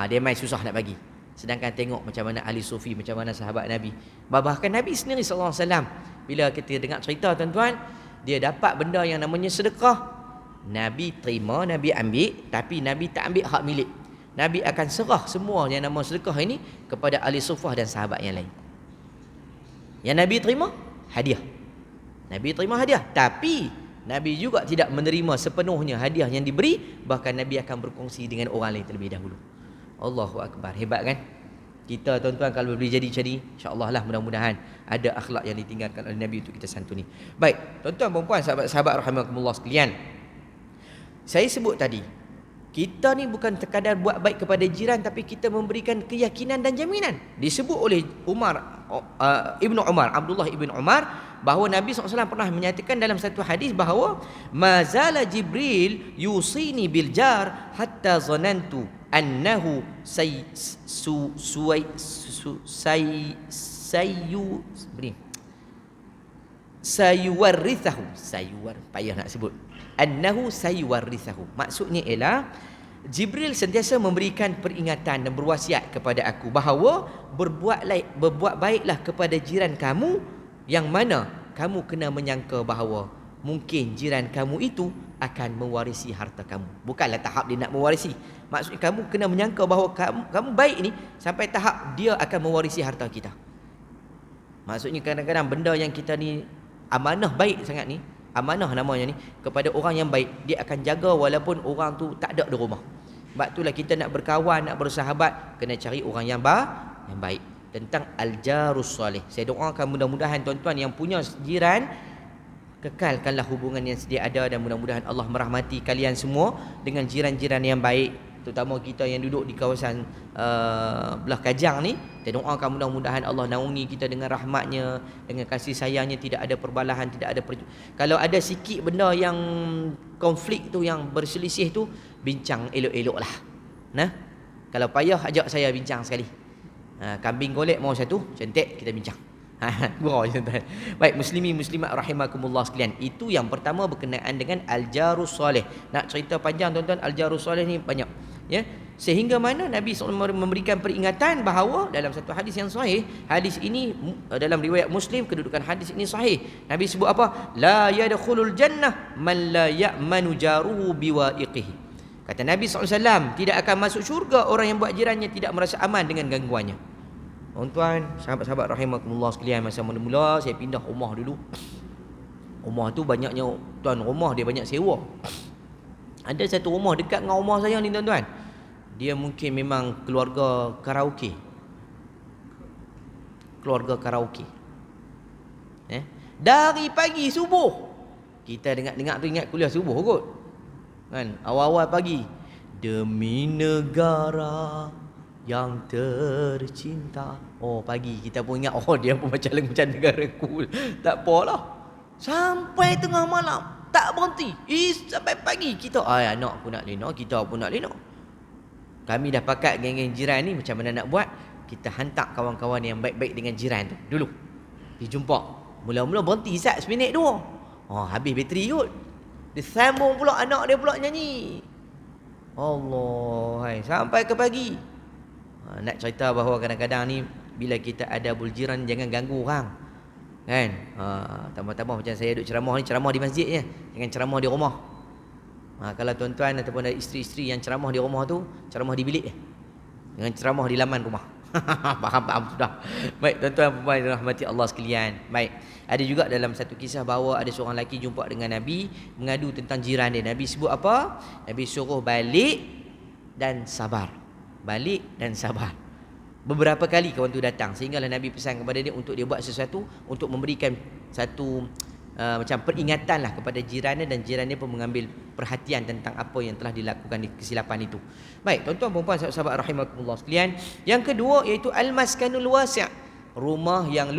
Speaker 1: Dia main susah nak bagi. Sedangkan tengok macam mana ahli sufi, macam mana sahabat Nabi. Bahkan Nabi sendiri sallallahu alaihi wasallam, bila kita dengar cerita tuan-tuan, dia dapat benda yang namanya sedekah. Nabi terima, Nabi ambil, tapi Nabi tak ambil hak milik. Nabi akan serah semua yang nama sedekah ini kepada ahli sufah dan sahabat yang lain. Yang Nabi terima hadiah. Nabi terima hadiah, tapi Nabi juga tidak menerima sepenuhnya hadiah yang diberi. Bahkan Nabi akan berkongsi dengan orang lain terlebih dahulu. Allahu Akbar. Hebat kan? Kita tuan-tuan kalau boleh jadi macam ni, insya-Allah lah, mudah-mudahan ada akhlak yang ditinggalkan oleh Nabi untuk kita santuni. Baik, tuan-tuan dan puan, sahabat-sahabat rahimakumullah sekalian. Saya sebut tadi, kita ni bukan sekadar buat baik kepada jiran, tapi kita memberikan keyakinan dan jaminan. Disebut oleh Ibnu Umar, Abdullah Ibn Umar, bahawa Nabi SAW pernah menyatakan dalam satu hadis bahawa mazala Jibril yusini bil jar hatta zanantu annahu sayuwarithahu. Payah nak sebut. Annahu sayuwarithahu. Maksudnya ialah Jibril sentiasa memberikan peringatan dan berwasiat kepada aku bahawa berbuat baiklah kepada jiran kamu, yang mana kamu kena menyangka bahawa mungkin jiran kamu itu akan mewarisi harta kamu. Bukanlah tahap dia nak mewarisi. Maksudnya kamu kena menyangka bahawa kamu baik ni sampai tahap dia akan mewarisi harta kita. Maksudnya kadang-kadang benda yang kita ni amanah baik sangat ni, amanah namanya ni, kepada orang yang baik, dia akan jaga walaupun orang tu tak ada di rumah. Sebab itulah kita nak berkawan, nak bersahabat, kena cari orang yang baik. Tentang al-jarus salih, saya doakan mudah-mudahan tuan-tuan yang punya jiran, kekalkanlah hubungan yang sedia ada, dan mudah-mudahan Allah merahmati kalian semua dengan jiran-jiran yang baik, terutama kita yang duduk di kawasan belah Kajang ni. Saya doakan mudah-mudahan Allah naungi kita dengan rahmatnya, dengan kasih sayangnya, tidak ada perbalahan, tidak ada kalau ada sikit benda yang konflik tu, yang berselisih tu, bincang elok-elok lah. Nah, kalau payah ajak saya bincang sekali. Kambing golek mau satu, cantik, kita bincang. Gurau tuan-tuan. Baik, muslimin muslimat rahimakumullah sekalian. Itu yang pertama berkenaan dengan al-jarus soleh. Nak cerita panjang tuan-tuan, al-jarus soleh ni banyak. Ya, sehingga mana Nabi SAW memberikan peringatan bahawa dalam satu hadis yang sahih, hadis ini dalam riwayat Muslim, kedudukan hadis ini sahih. Nabi sebut apa? La yadkhulul jannah man la ya'manu jaruhu biwa'iqihi. Kata Nabi SAW, tidak akan masuk syurga orang yang buat jirannya tidak merasa aman dengan gangguannya. Tuan-tuan, sahabat-sahabat rahimakumullah sekalian, masa mula-mula saya pindah rumah dulu. Rumah tu banyaknya, tuan, rumah dia banyak sewa. Ada satu rumah dekat dengan rumah saya ni, tuan-tuan. Dia mungkin memang keluarga karaoke. Keluarga karaoke. Dari pagi subuh. Kita dengar tu ingat kuliah subuh kot. Kan, awal-awal pagi. Demi negara yang tercinta. Oh, pagi kita pun ingat, oh dia pun macam lagu negaraku. Tak apalah. Sampai tengah malam tak berhenti. Sampai pagi kita, anak aku nak lena, kita pun nak lena. Kami dah pakat geng-geng jiran ni macam mana nak buat. Kita hantar kawan-kawan yang baik-baik dengan jiran tu dulu. Dijumpa. Mula-mula berhenti sat seminit dua. Habis bateri kot. Dia sambung pula, anak dia pula nyanyi. Allah, sampai ke pagi. Nak cerita bahawa kadang-kadang ni bila kita ada buljiran, jangan ganggu orang. Kan? Tambah-tambah macam saya duduk ceramah ni, ceramah di masjid je, jangan ceramah di rumah. Kalau tuan-tuan ataupun ada isteri-isteri yang ceramah di rumah tu, ceramah di bilik je, jangan ceramah di laman rumah. Faham sudah. Baik, tuan-tuan puan rahmati Allah sekalian. Baik, ada juga dalam satu kisah bahawa ada seorang lelaki jumpa dengan Nabi, mengadu tentang jiran dia. Nabi sebut apa? Nabi suruh balik dan sabar. Balik dan sabar. Beberapa kali kawan tu datang, sehinggalah Nabi pesan kepada dia untuk dia buat sesuatu, untuk memberikan satu macam peringatan lah kepada jirannya, dan jirannya pun mengambil perhatian tentang apa yang telah dilakukan di kesilapan itu. Baik, tuan-tuan perempuan sahabat-sahabat rahimakumullah sekalian. Yang kedua iaitu al-maskanul wasi', rumah yang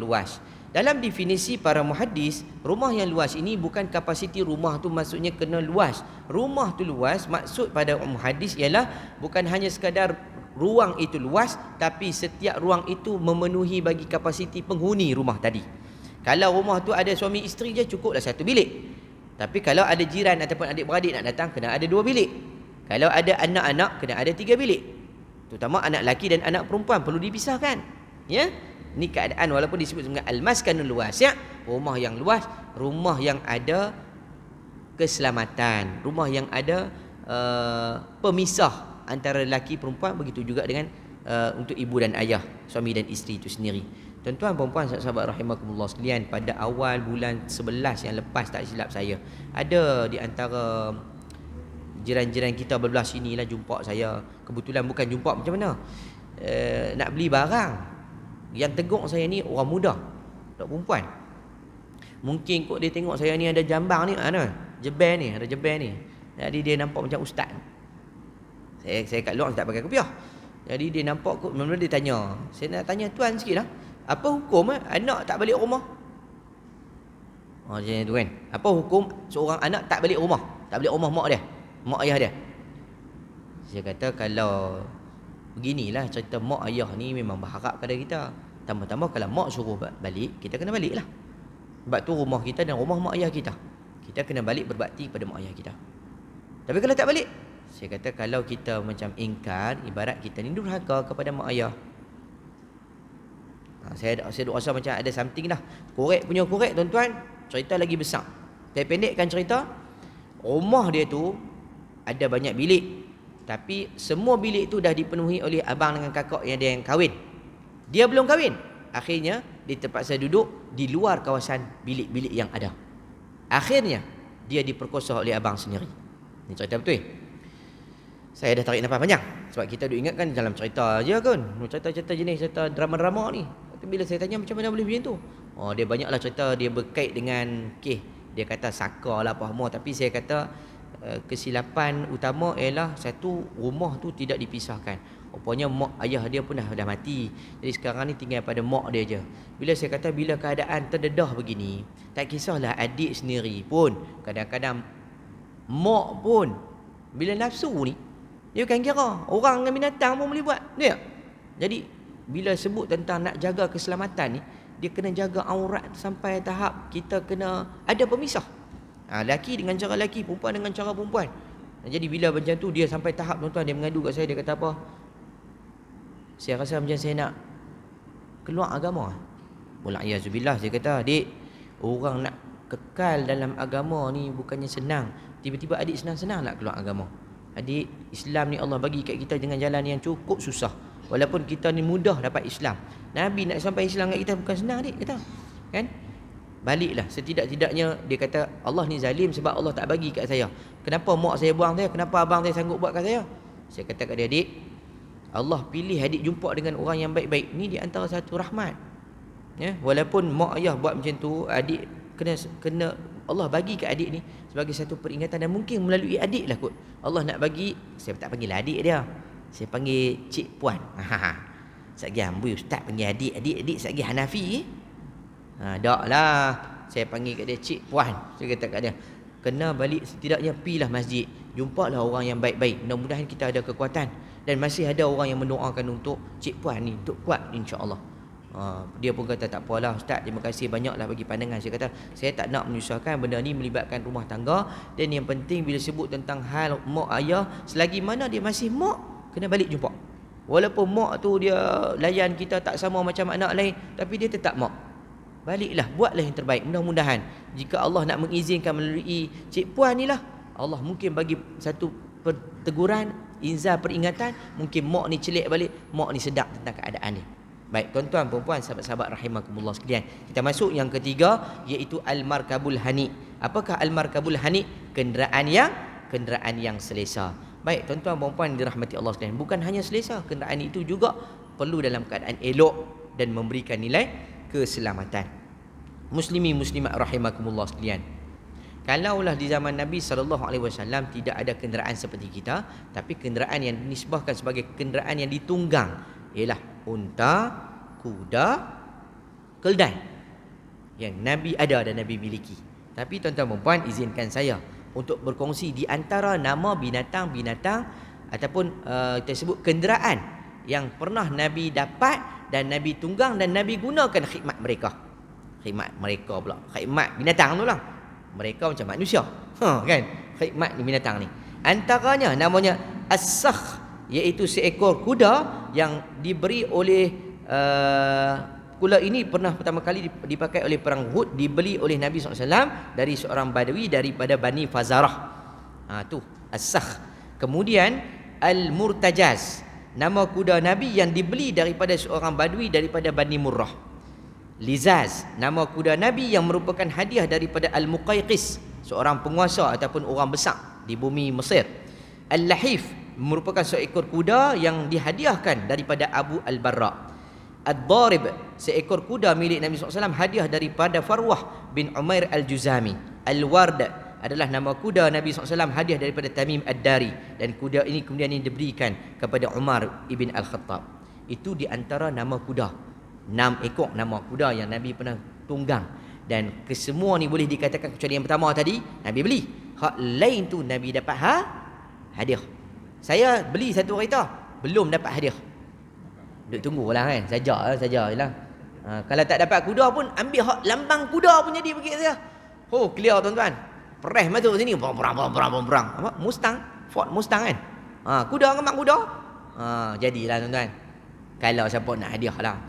Speaker 1: luas. Dalam definisi para muhaddis, rumah yang luas ini bukan kapasiti rumah tu maksudnya kena luas. Rumah tu luas maksud pada muhaddis ialah bukan hanya sekadar ruang itu luas, tapi setiap ruang itu memenuhi bagi kapasiti penghuni rumah tadi. Kalau rumah tu ada suami isteri je, cukuplah satu bilik. Tapi kalau ada jiran ataupun adik-beradik nak datang, kena ada 2 bilik. Kalau ada anak-anak, kena ada 3 bilik. Terutama anak lelaki dan anak perempuan perlu dipisahkan. Ya, ini keadaan walaupun disebut sebagai al-maskanul wasi', rumah yang luas, rumah yang ada keselamatan, rumah yang ada pemisah antara lelaki perempuan, begitu juga dengan untuk ibu dan ayah, suami dan isteri itu sendiri. Tuan-tuan perempuan sahabat rahimakumullah sekalian, pada awal bulan 11 yang lepas tak silap saya, ada di antara jiran-jiran kita bebelah sini lah jumpa saya. Kebetulan bukan jumpa macam mana, nak beli barang. Yang tegur saya ni orang muda, tak perempuan. Mungkin kot dia tengok saya ni ada jambang ni, jeban ni, ada jeban ni. Jadi dia nampak macam ustaz. Saya kat luar tak pakai kopiah. Jadi dia nampak kot, mula-mula dia tanya. Saya nak tanya tuan sikit lah, apa hukum anak tak balik rumah? Macam tu kan. Apa hukum seorang anak tak balik rumah? Tak balik rumah mak dia, mak ayah dia. Saya kata kalau beginilah cerita mak ayah ni memang berharap pada kita. Tambah-tambah kalau mak suruh balik, kita kena balik lah. Sebab tu rumah kita dan rumah mak ayah kita. Kita kena balik berbakti pada mak ayah kita. Tapi kalau tak balik, saya kata kalau kita macam ingkar, ibarat kita ni durhaka kepada mak ayah. Saya duk rasa macam ada something dah. Korek punya korek, tuan-tuan, cerita lagi besar. Saya pendekkan cerita. Rumah dia tu ada banyak bilik, tapi semua bilik tu dah dipenuhi oleh abang dengan kakak yang dia yang kahwin. Dia belum kahwin. Akhirnya dia terpaksa duduk di luar kawasan bilik-bilik yang ada. Akhirnya dia diperkosa oleh abang sendiri. Ini cerita betul. Saya dah tarik nafas panjang sebab kita duk ingatkan dalam cerita aja kan. Cerita-cerita jenis cerita drama-drama ni. Tapi bila saya tanya macam mana boleh macam tu? Dia banyaklah cerita, dia berkait dengan dia kata saka lah apa semua, tapi saya kata kesilapan utama ialah satu, rumah tu tidak dipisahkan. Rupanya mak ayah dia pun dah mati. Jadi sekarang ni tinggal pada mak dia je. Bila saya kata bila keadaan terdedah begini, tak kisahlah adik sendiri pun, kadang-kadang mak pun bila nafsu ni, dia bukan kira orang dengan binatang pun boleh buat. Dia. Jadi bila sebut tentang nak jaga keselamatan ni, dia kena jaga aurat sampai tahap kita kena ada pemisah. Laki dengan cara laki, perempuan dengan cara perempuan. Jadi bila macam tu dia sampai tahap tuan-tuan, dia mengadu kat saya, dia kata apa? Saya rasa macam saya nak keluar agama. Wal'iyyazubillah, saya kata, adik, orang nak kekal dalam agama ni bukannya senang. Tiba-tiba adik senang-senang nak keluar agama. Adik, Islam ni Allah bagi kat kita dengan jalan yang cukup susah. Walaupun kita ni mudah dapat Islam, Nabi nak sampai Islam kat kita bukan senang, adik, kata. Kan? Baliklah, setidak-tidaknya dia kata Allah ni zalim sebab Allah tak bagi kat saya. Kenapa mak saya buang saya? Kenapa abang saya sanggup buat kat saya? Saya kata kat dia, adik, Allah pilih adik jumpa dengan orang yang baik-baik. Ni di antara satu rahmat. Ya, walaupun mak ayah buat macam tu, adik kena Allah bagi kat adik ni sebagai satu peringatan, dan mungkin melalui adik lah kot Allah nak bagi. Saya tak panggil adik dia, saya panggil cik puan. Satgi amboi ustaz panggil adik, adik satgi Hanafi. Tak lah, saya panggil kat dia cik puan. Saya kata kat dia, kena balik, setidaknya pilah masjid, jumpalah orang yang baik-baik. Mudah-mudahan kita ada kekuatan, dan masih ada orang yang mendoakan untuk cik puan ni untuk kuat, insya-Allah. Dia pun kata tak apalah ustaz, terima kasih banyaklah bagi pandangan. Saya kata saya tak nak menyusahkan, benda ni melibatkan rumah tangga, dan yang penting bila sebut tentang hal mak ayah, selagi mana dia masih mak, kena balik jumpa. Walaupun mak tu dia layan kita tak sama macam anak lain, tapi dia tetap mak. Baliklah, buatlah yang terbaik. Mudah-mudahan jika Allah nak mengizinkan melalui cik puan ni lah, Allah mungkin bagi satu teguran, inzar, peringatan. Mungkin mak ni celik balik, mak ni sedap tentang keadaan ni. Baik, tuan-tuan, puan-puan, sahabat-sahabat rahimakumullah sekalian, kita masuk yang ketiga, iaitu al-markabul hani. Apakah al-markabul hani? Kenderaan yang selesa. Baik, tuan-tuan, puan-puan dirahmati Allah sekalian, bukan hanya selesa, kenderaan itu juga perlu dalam keadaan elok dan memberikan nilai keselamatan. Muslimi muslimat rahimakumullah sekalian, kalaulah di zaman Nabi SAW tidak ada kenderaan seperti kita, tapi kenderaan yang dinisbahkan sebagai kenderaan yang ditunggang ialah unta, kuda, keldai yang Nabi ada dan Nabi miliki. Tapi tuan-tuan dan puan, izinkan saya untuk berkongsi di antara nama binatang-binatang ataupun kita sebut kenderaan yang pernah Nabi dapat dan Nabi tunggang dan Nabi gunakan khidmat mereka. Khidmat mereka pula, khidmat binatang tu lah. Mereka macam manusia, kan? Khidmat binatang ni, antaranya namanya as-sakh, iaitu seekor kuda yang diberi oleh kuda ini pernah pertama kali dipakai oleh perang Uhud, dibeli oleh Nabi SAW dari seorang badui daripada Bani Fazarah. Tu as-sakh. Kemudian al-murtajaz, nama kuda Nabi yang dibeli daripada seorang badui daripada Bani Murrah. Lizaz, nama kuda Nabi yang merupakan hadiah daripada Al-Muqayqis, seorang penguasa ataupun orang besar di bumi Mesir. Al-Lahif merupakan seekor kuda yang dihadiahkan daripada Abu Al-Barra. Ad-Darib, seekor kuda milik Nabi SAW, hadiah daripada Farwah bin Umair Al-Juzami. Al-Ward adalah nama kuda Nabi SAW, hadiah daripada Tamim Ad-Dari, dan kuda ini kemudian diberikan kepada Umar ibn Al-Khattab. Itu di antara nama kuda, 6 ekor nama kuda yang Nabi pernah tunggang. Dan kesemua ni boleh dikatakan, kecuali yang pertama tadi Nabi beli, hak lain tu Nabi dapat hadiah. Saya beli satu kereta, belum dapat hadiah, duk tunggulah kan, sajalah. Kalau tak dapat kuda pun ambil hak lambang kuda pun jadi bagi saya. Clear tuan-tuan. Pereh masuk sini, perang. Apa? Mustang, Ford Mustang kan. Kuda kemak kuda. Jadilah tuan-tuan. Kalau siapa nak hadiah lah.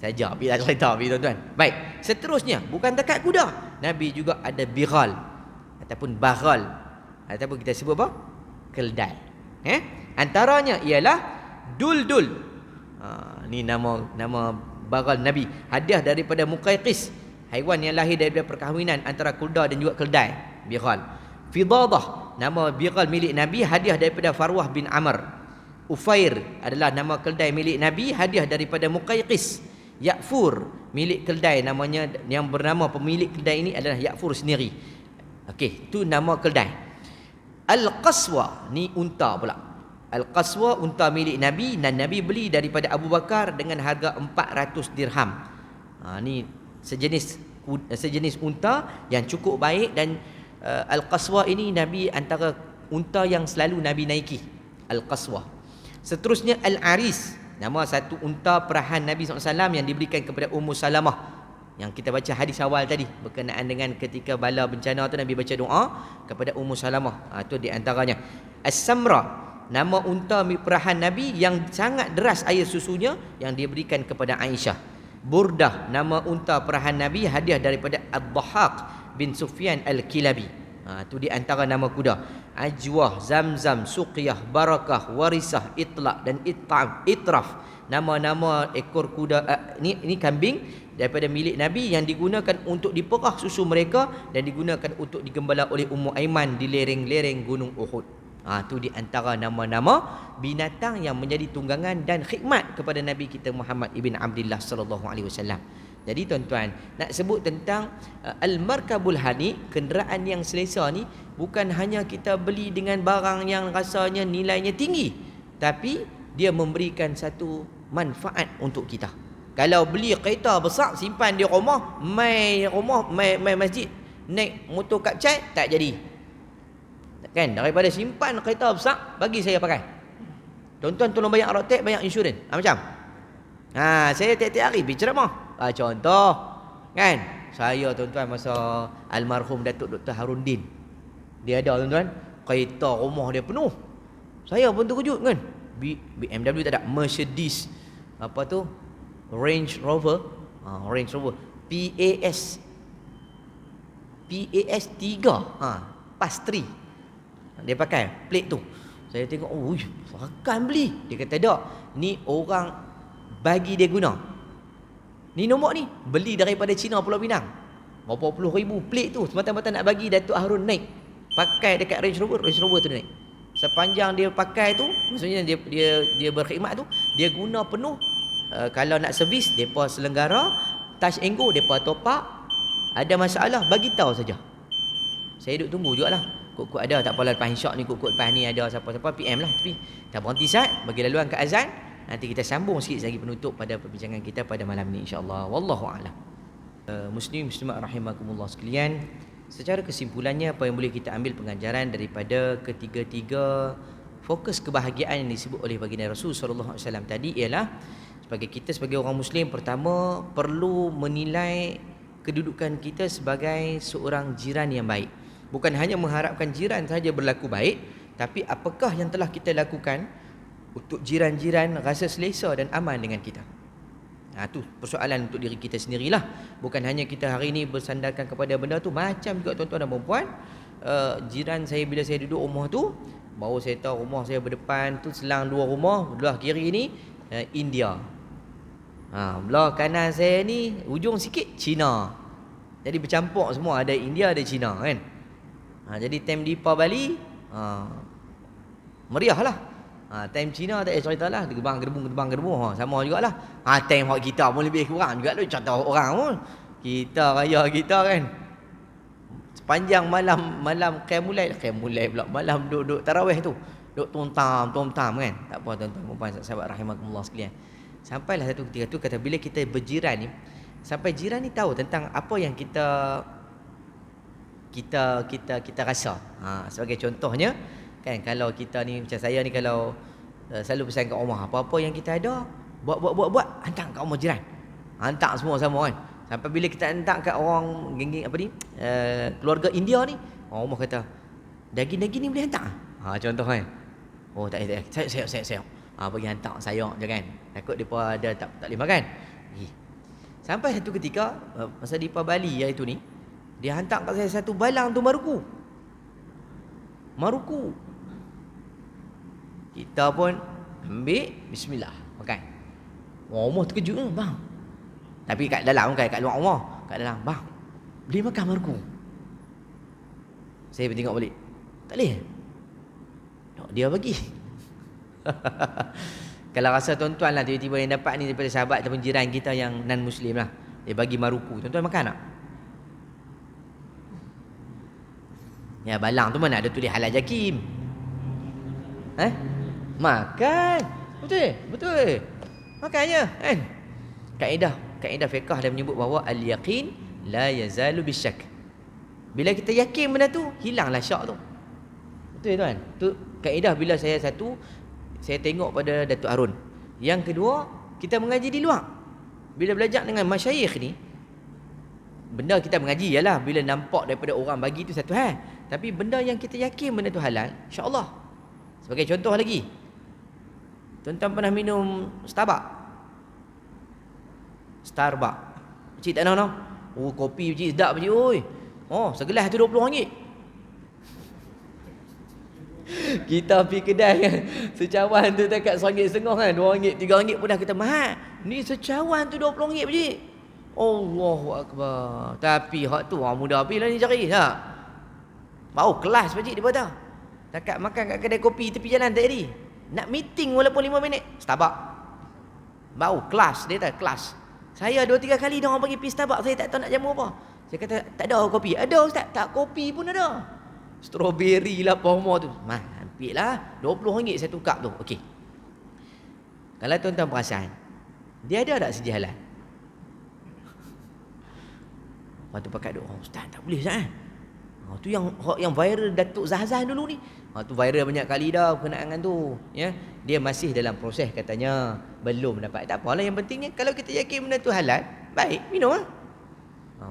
Speaker 1: Saja bila kereta pergi tuan-tuan. Baik, seterusnya bukan dekat kuda, Nabi juga ada bighal ataupun baghal, ataupun kita sebut apa? Keldai. Antaranya ialah duldul. Ni nama baghal Nabi, hadiah daripada Muqayqis, haiwan yang lahir daripada perkahwinan antara kuda dan juga keldai, bighal. Fidadah, nama bighal milik Nabi, hadiah daripada Farwah bin Amr. Ufair adalah nama keldai milik Nabi, hadiah daripada Muqayqis. Ya'fur, milik keldai namanya, yang bernama pemilik keldai ini adalah Ya'fur sendiri. Okey, itu nama keldai. Al-Qaswa, ni unta pula. Al-Qaswa, unta milik Nabi, dan Nabi beli daripada Abu Bakar dengan harga 400 dirham. Ni sejenis unta yang cukup baik, dan Al-Qaswa ini Nabi antara unta yang selalu Nabi naiki. Al-Qaswa. Seterusnya Al-Aris, nama satu unta perahan Nabi SAW yang diberikan kepada Ummu Salamah Yang kita baca hadis awal tadi berkenaan dengan ketika bala bencana tu Nabi baca doa kepada Ummu Salamah. Itu di antaranya. As-Samra, nama unta perahan Nabi yang sangat deras air susunya yang dia berikan kepada Aisyah. Burdah, nama unta perahan Nabi hadiah daripada Ad-Dhahhak bin Sufyan Al-Kilabi. Itu di antara nama kuda. Ajwah, Zamzam, Suqyah, Barakah, Warisah, Itlaq dan Itraf. Nama-nama ekor kuda ini kambing daripada milik Nabi yang digunakan untuk diperah susu mereka dan digunakan untuk digembala oleh Ummu Aiman di lereng-lereng Gunung Uhud. Itu di antara nama-nama binatang yang menjadi tunggangan dan khidmat kepada Nabi kita Muhammad ibn Abdullah sallallahu alaihi wasallam. Jadi tuan-tuan, nak sebut tentang al-markabul hani, kenderaan yang selesa ni bukan hanya kita beli dengan barang yang rasanya nilainya tinggi, tapi dia memberikan satu manfaat untuk kita. Kalau beli kereta besar simpan di rumah, mai masjid, naik motor kapcai tak jadi. Kan, daripada simpan kereta besar bagi saya pakai. Tuan-tuan tolong bayar rotek, bayar insurans. Macam saya tiap-tiap hari pergi ceramah. Contoh kan, saya tuan-tuan masa almarhum Datuk Dr. Haruddin, dia ada tuan-tuan kereta rumah dia penuh. Saya pun terkejut kan. BMW tak ada, Mercedes apa tu, Range Rover, Range Rover PAS 3, PAS 3 dia pakai plate tu. Saya tengok, akan beli. Dia kata tak, ni orang bagi dia guna. Ni nombor ni beli daripada China Pulau Pinang. Berapa puluh ribu plate tu semata-mata nak bagi Datuk Harun naik pakai dekat Range Rover tu naik. Sepanjang dia pakai tu, maksudnya dia berkhidmat tu, dia guna penuh. Kalau nak servis, depa selenggara, touch and go, depa top up. Ada masalah bagi tahu saja. Saya duduk tunggu jugalah. Kok ada tak apalah, lepas insya ni kok lepas ni ada siapa-siapa PM lah. Tapi kita berhenti saat bagi laluan ke azan. Nanti kita sambung sikit lagi penutup pada perbincangan kita pada malam ni insya-Allah. Wallahu a'lam. Muslim muslimat rahimakumullah sekalian, secara kesimpulannya apa yang boleh kita ambil pengajaran daripada ketiga-tiga fokus kebahagiaan yang disebut oleh baginda Rasul sallallahu alaihi wasallam tadi ialah sebagai orang muslim, pertama perlu menilai kedudukan kita sebagai seorang jiran yang baik. Bukan hanya mengharapkan jiran saja berlaku baik, tapi apakah yang telah kita lakukan untuk jiran-jiran rasa selesa dan aman dengan kita. Itu persoalan untuk diri kita sendirilah. Bukan hanya kita hari ini bersandarkan kepada benda tu. Macam juga tuan-tuan dan puan-puan, jiran saya bila saya duduk rumah tu, baru saya tahu rumah saya berdepan tu selang dua rumah. Belah kiri ni India, belah kanan saya ni ujung sikit Cina. Jadi bercampur semua, ada India ada Cina kan. Jadi time Dipa Bali meriah lah. Time Cina tak cerita lah, gerbang-gerbung sama jugalah. Time hak kita pun lebih kurang juga tu, contoh orang pun kita raya kita kan, sepanjang malam qiyamul pula, malam duduk tarawih tu, duduk tontam kan. Tak apa tuan-tuan puan sahabat rahimakumullah sekalian. Sampailah satu ketika tu kata, bila kita berjiran ni, sampai jiran ni tahu tentang apa yang kita rasa. Sebagai contohnya kan, kalau kita ni macam saya ni, kalau selalu pesan kat rumah, apa-apa yang kita ada buat hantar kat rumah jiran, hantar semua sama kan. Sampai bila kita hantar kat orang geng apa ni, keluarga India ni, orang rumah kata daging-daging ni boleh hantar. Contoh kan, tak saya bagi hantar sayur je kan, takut depa ada tak boleh makan. Sampai satu ketika masa di Bali iaitu ni, dia hantar kat saya satu balang tu Maruku. Kita pun ambil, bismillah, makan. Orang rumah terkejut, bang. Tapi kat dalam, kat luar rumah, kat dalam, bang, boleh makan Maruku? Saya tengok balik, tak boleh. Dia bagi. Kalau rasa tuan-tuan lah tiba-tiba yang dapat ni daripada sahabat ataupun jiran kita yang non-Muslim lah, dia bagi Maruku, tuan-tuan makan tak? Ya, balang tu mana ada tulis halal jakim. Makan. Betul. Makan je kan. Kaedah fiqh dah menyebut bahawa al-yaqin la yazalu bisyak. Bila kita yakin benda tu, hilanglah syak tu. Betul tuan. Tu kaedah bila saya tengok pada Datuk Harun. Yang kedua, kita mengaji di luar. Bila belajar dengan masyayikh ni, benda kita mengaji ialah bila nampak daripada orang bagi tu satu hal. Tapi benda yang kita yakin benda tu halal, insya-Allah. Sebagai contoh lagi, tuan-tuan pernah minum Starbucks. Cik tak nak. Oh, kopi cik sedap cik oi. Oh, segelas tu RM20. Kita pergi kedai kan, secawan tu dekat RM1.50 kan, RM2, RM3 pun dah kita mahal. Ni secawan tu RM20 cik. Allahu akbar. Tapi hak tu orang muda apilah ni cari tak. Bau kelas pakcik dia kata. Takat makan kat kedai kopi tepi jalan tak jadi. Nak meeting walaupun 5 minit, Starbucks. Bau kelas dia tak kelas. Saya 2-3 kali dia orang panggil pergi Starbucks, saya tak tahu nak jamu apa. Saya kata tak ada kopi. Ada ustaz, tak kopi pun ada. Strawberry lah apa semua tu. Mah, ambil lah RM20 satu cup tu. Okey. Kalau tuan-tuan perasan, dia ada tak sedia halal? Lepas tu pakat duk, ustaz tak boleh ustaz. Tu yang viral Datuk Zahzan dulu ni. Tu viral banyak kali dah berkenaan dengan tu, ya. Dia masih dalam proses katanya, belum dapat. Tak apalah, yang pentingnya kalau kita yakin benda tu halal, baik minum lah.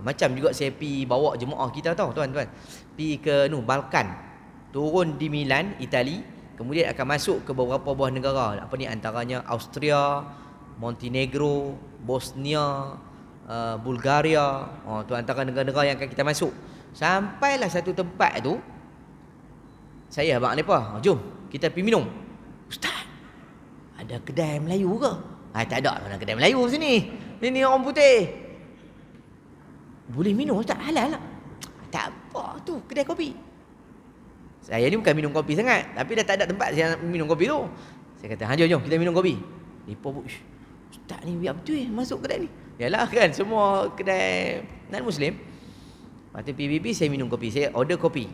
Speaker 1: Macam juga saya pi bawa jemaah kita tahu tuan-tuan. Pi ke Balkan. Turun di Milan, Itali, kemudian akan masuk ke beberapa buah negara. Apa ni antaranya Austria, Montenegro, Bosnia, Bulgaria. Tu antara negara-negara yang akan kita masuk. Sampailah satu tempat tu, saya abang mereka, jom kita pergi minum. Ustaz, ada kedai Melayu ke? Tak ada, mana kedai Melayu sini. Ini orang putih. Boleh minum ustaz, halal lah. Tak apa tu, kedai kopi. Saya ni bukan minum kopi sangat, tapi dah tak ada tempat saya minum kopi tu. Saya kata, jom kita minum kopi. Mereka pun, ustaz ni biar betul masuk kedai ni. Yalah kan, semua kedai non-Muslim. Lepas tu PBB saya minum kopi, saya order kopi.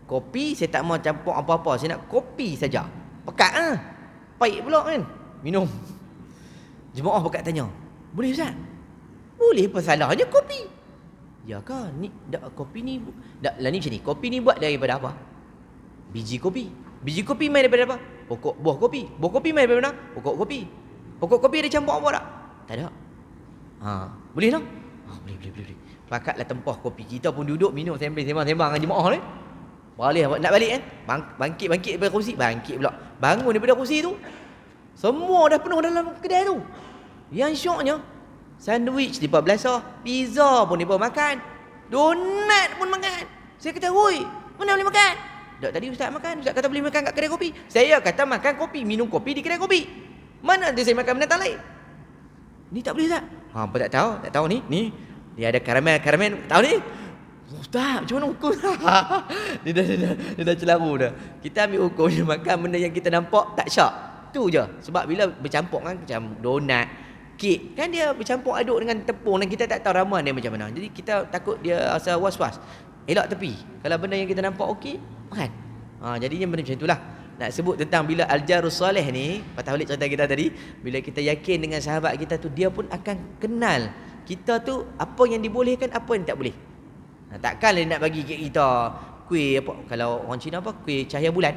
Speaker 1: Kopi saya tak mau campur apa-apa, saya nak kopi saja. Pekat ah. Pahit pula kan. Minum. Jemaah pekat tanya, boleh ustaz? Boleh, apa salahnya kopi? Ya ke? Ni kopi ni lah ni macam ni. Kopi ni buat daripada apa? Biji kopi. Biji kopi mai daripada apa? Pokok buah kopi. Buah kopi mai daripada mana? Pokok kopi. Pokok kopi ada campur apa tak? Tak ada. Boleh tak? Boleh. Pakatlah tempah kopi. Kita pun duduk minum sembang dengan jemaah ni. Nak balik kan? Bangkit daripada kursi. Bangkit pula. Bangun daripada kursi tu. Semua dah penuh dalam kedai tu. Yang syoknya, sandwich mereka belasah, pizza pun mereka makan, donat pun makan. Saya kata, "Woi, mana boleh makan?" "Tak, tadi ustaz makan. Ustaz kata boleh makan kat kedai kopi." Saya kata makan kopi, minum kopi di kedai kopi. Mana ada saya makan binatang lain? Ni tak boleh ustaz. Apa tak tahu ni. Dia ada karamel, tahu ni? Ustaz, macam mana hukum? dia dah celaru dah. Kita ambil hukum je, makan benda yang kita nampak tak syak. Tu je. Sebab bila bercampur kan macam donat, kek, kan dia bercampur aduk dengan tepung dan kita tak tahu ramuan dia macam mana. Jadi kita takut dia rasa was-was. Elak tepi. Kalau benda yang kita nampak okey, makan. Jadinya benda macam itulah. Nak sebut tentang bila Al-Jarus Salih ni, patah balik cerita kita tadi, bila kita yakin dengan sahabat kita tu, dia pun akan kenal kita tu apa yang dibolehkan, apa yang tak boleh. Takkan dia nak bagi kita kuih apa, kalau orang Cina apa, kuih cahaya bulan.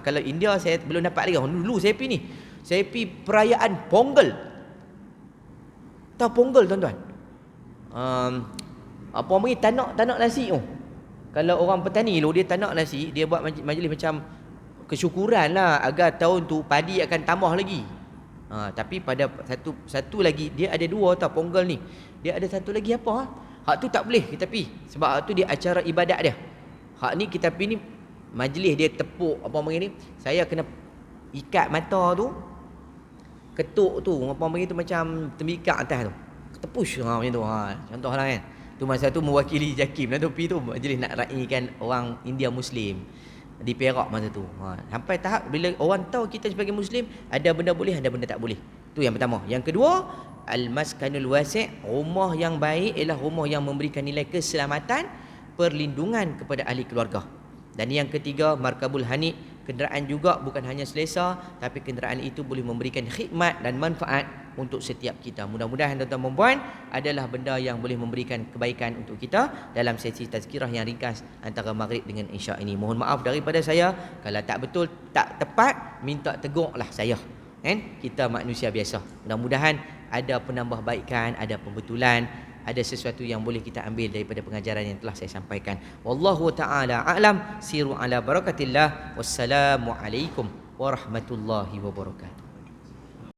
Speaker 1: Kalau India saya belum dapat lagi. Dulu saya pergi ni, saya pergi perayaan Pongal. Tahu Pongal tuan-tuan? Apa orang panggil tanak nasi tu. Kalau orang petani lu, dia tanak nasi, dia buat majlis macam kesyukuran lah agar tahun tu padi akan tambah lagi. Tapi pada satu lagi, dia ada dua tau Pongal ni. Dia ada satu lagi apa? Hak tu tak boleh kita pergi. Sebab hak tu dia acara ibadat dia. Hak ni kita pergi ni, majlis dia tepuk apa panggil ni. Saya kena ikat mata tu, ketuk tu, apa panggil tu macam tembikar atas tu. Tepush macam tu. Contohlah kan. Tu masa tu mewakili JAKIM lah tu pergi tu majlis nak raikan orang India Muslim di Perak masa tu. Sampai tahap bila orang tahu kita sebagai Muslim, ada benda boleh, ada benda tak boleh. Tu yang pertama. Yang kedua, al-maskanul wasi', rumah yang baik ialah rumah yang memberikan nilai keselamatan, perlindungan kepada ahli keluarga. Dan yang ketiga, markabul hani', kenderaan juga bukan hanya selesa, tapi kenderaan itu boleh memberikan khidmat dan manfaat untuk setiap kita. Mudah-mudahan tuan-tuan dan puan adalah benda yang boleh memberikan kebaikan untuk kita dalam sesi tazkirah yang ringkas antara maghrib dengan isyak ini. Mohon maaf daripada saya kalau tak betul, tak tepat, minta tegurlah saya. Kan? Kita manusia biasa. Mudah-mudahan ada penambahbaikan, ada pembetulan, ada sesuatu yang boleh kita ambil daripada pengajaran yang telah saya sampaikan. Wallahu taala a'lam. Siru ala barakatillah. Wassalamualaikum warahmatullahi wabarakatuh.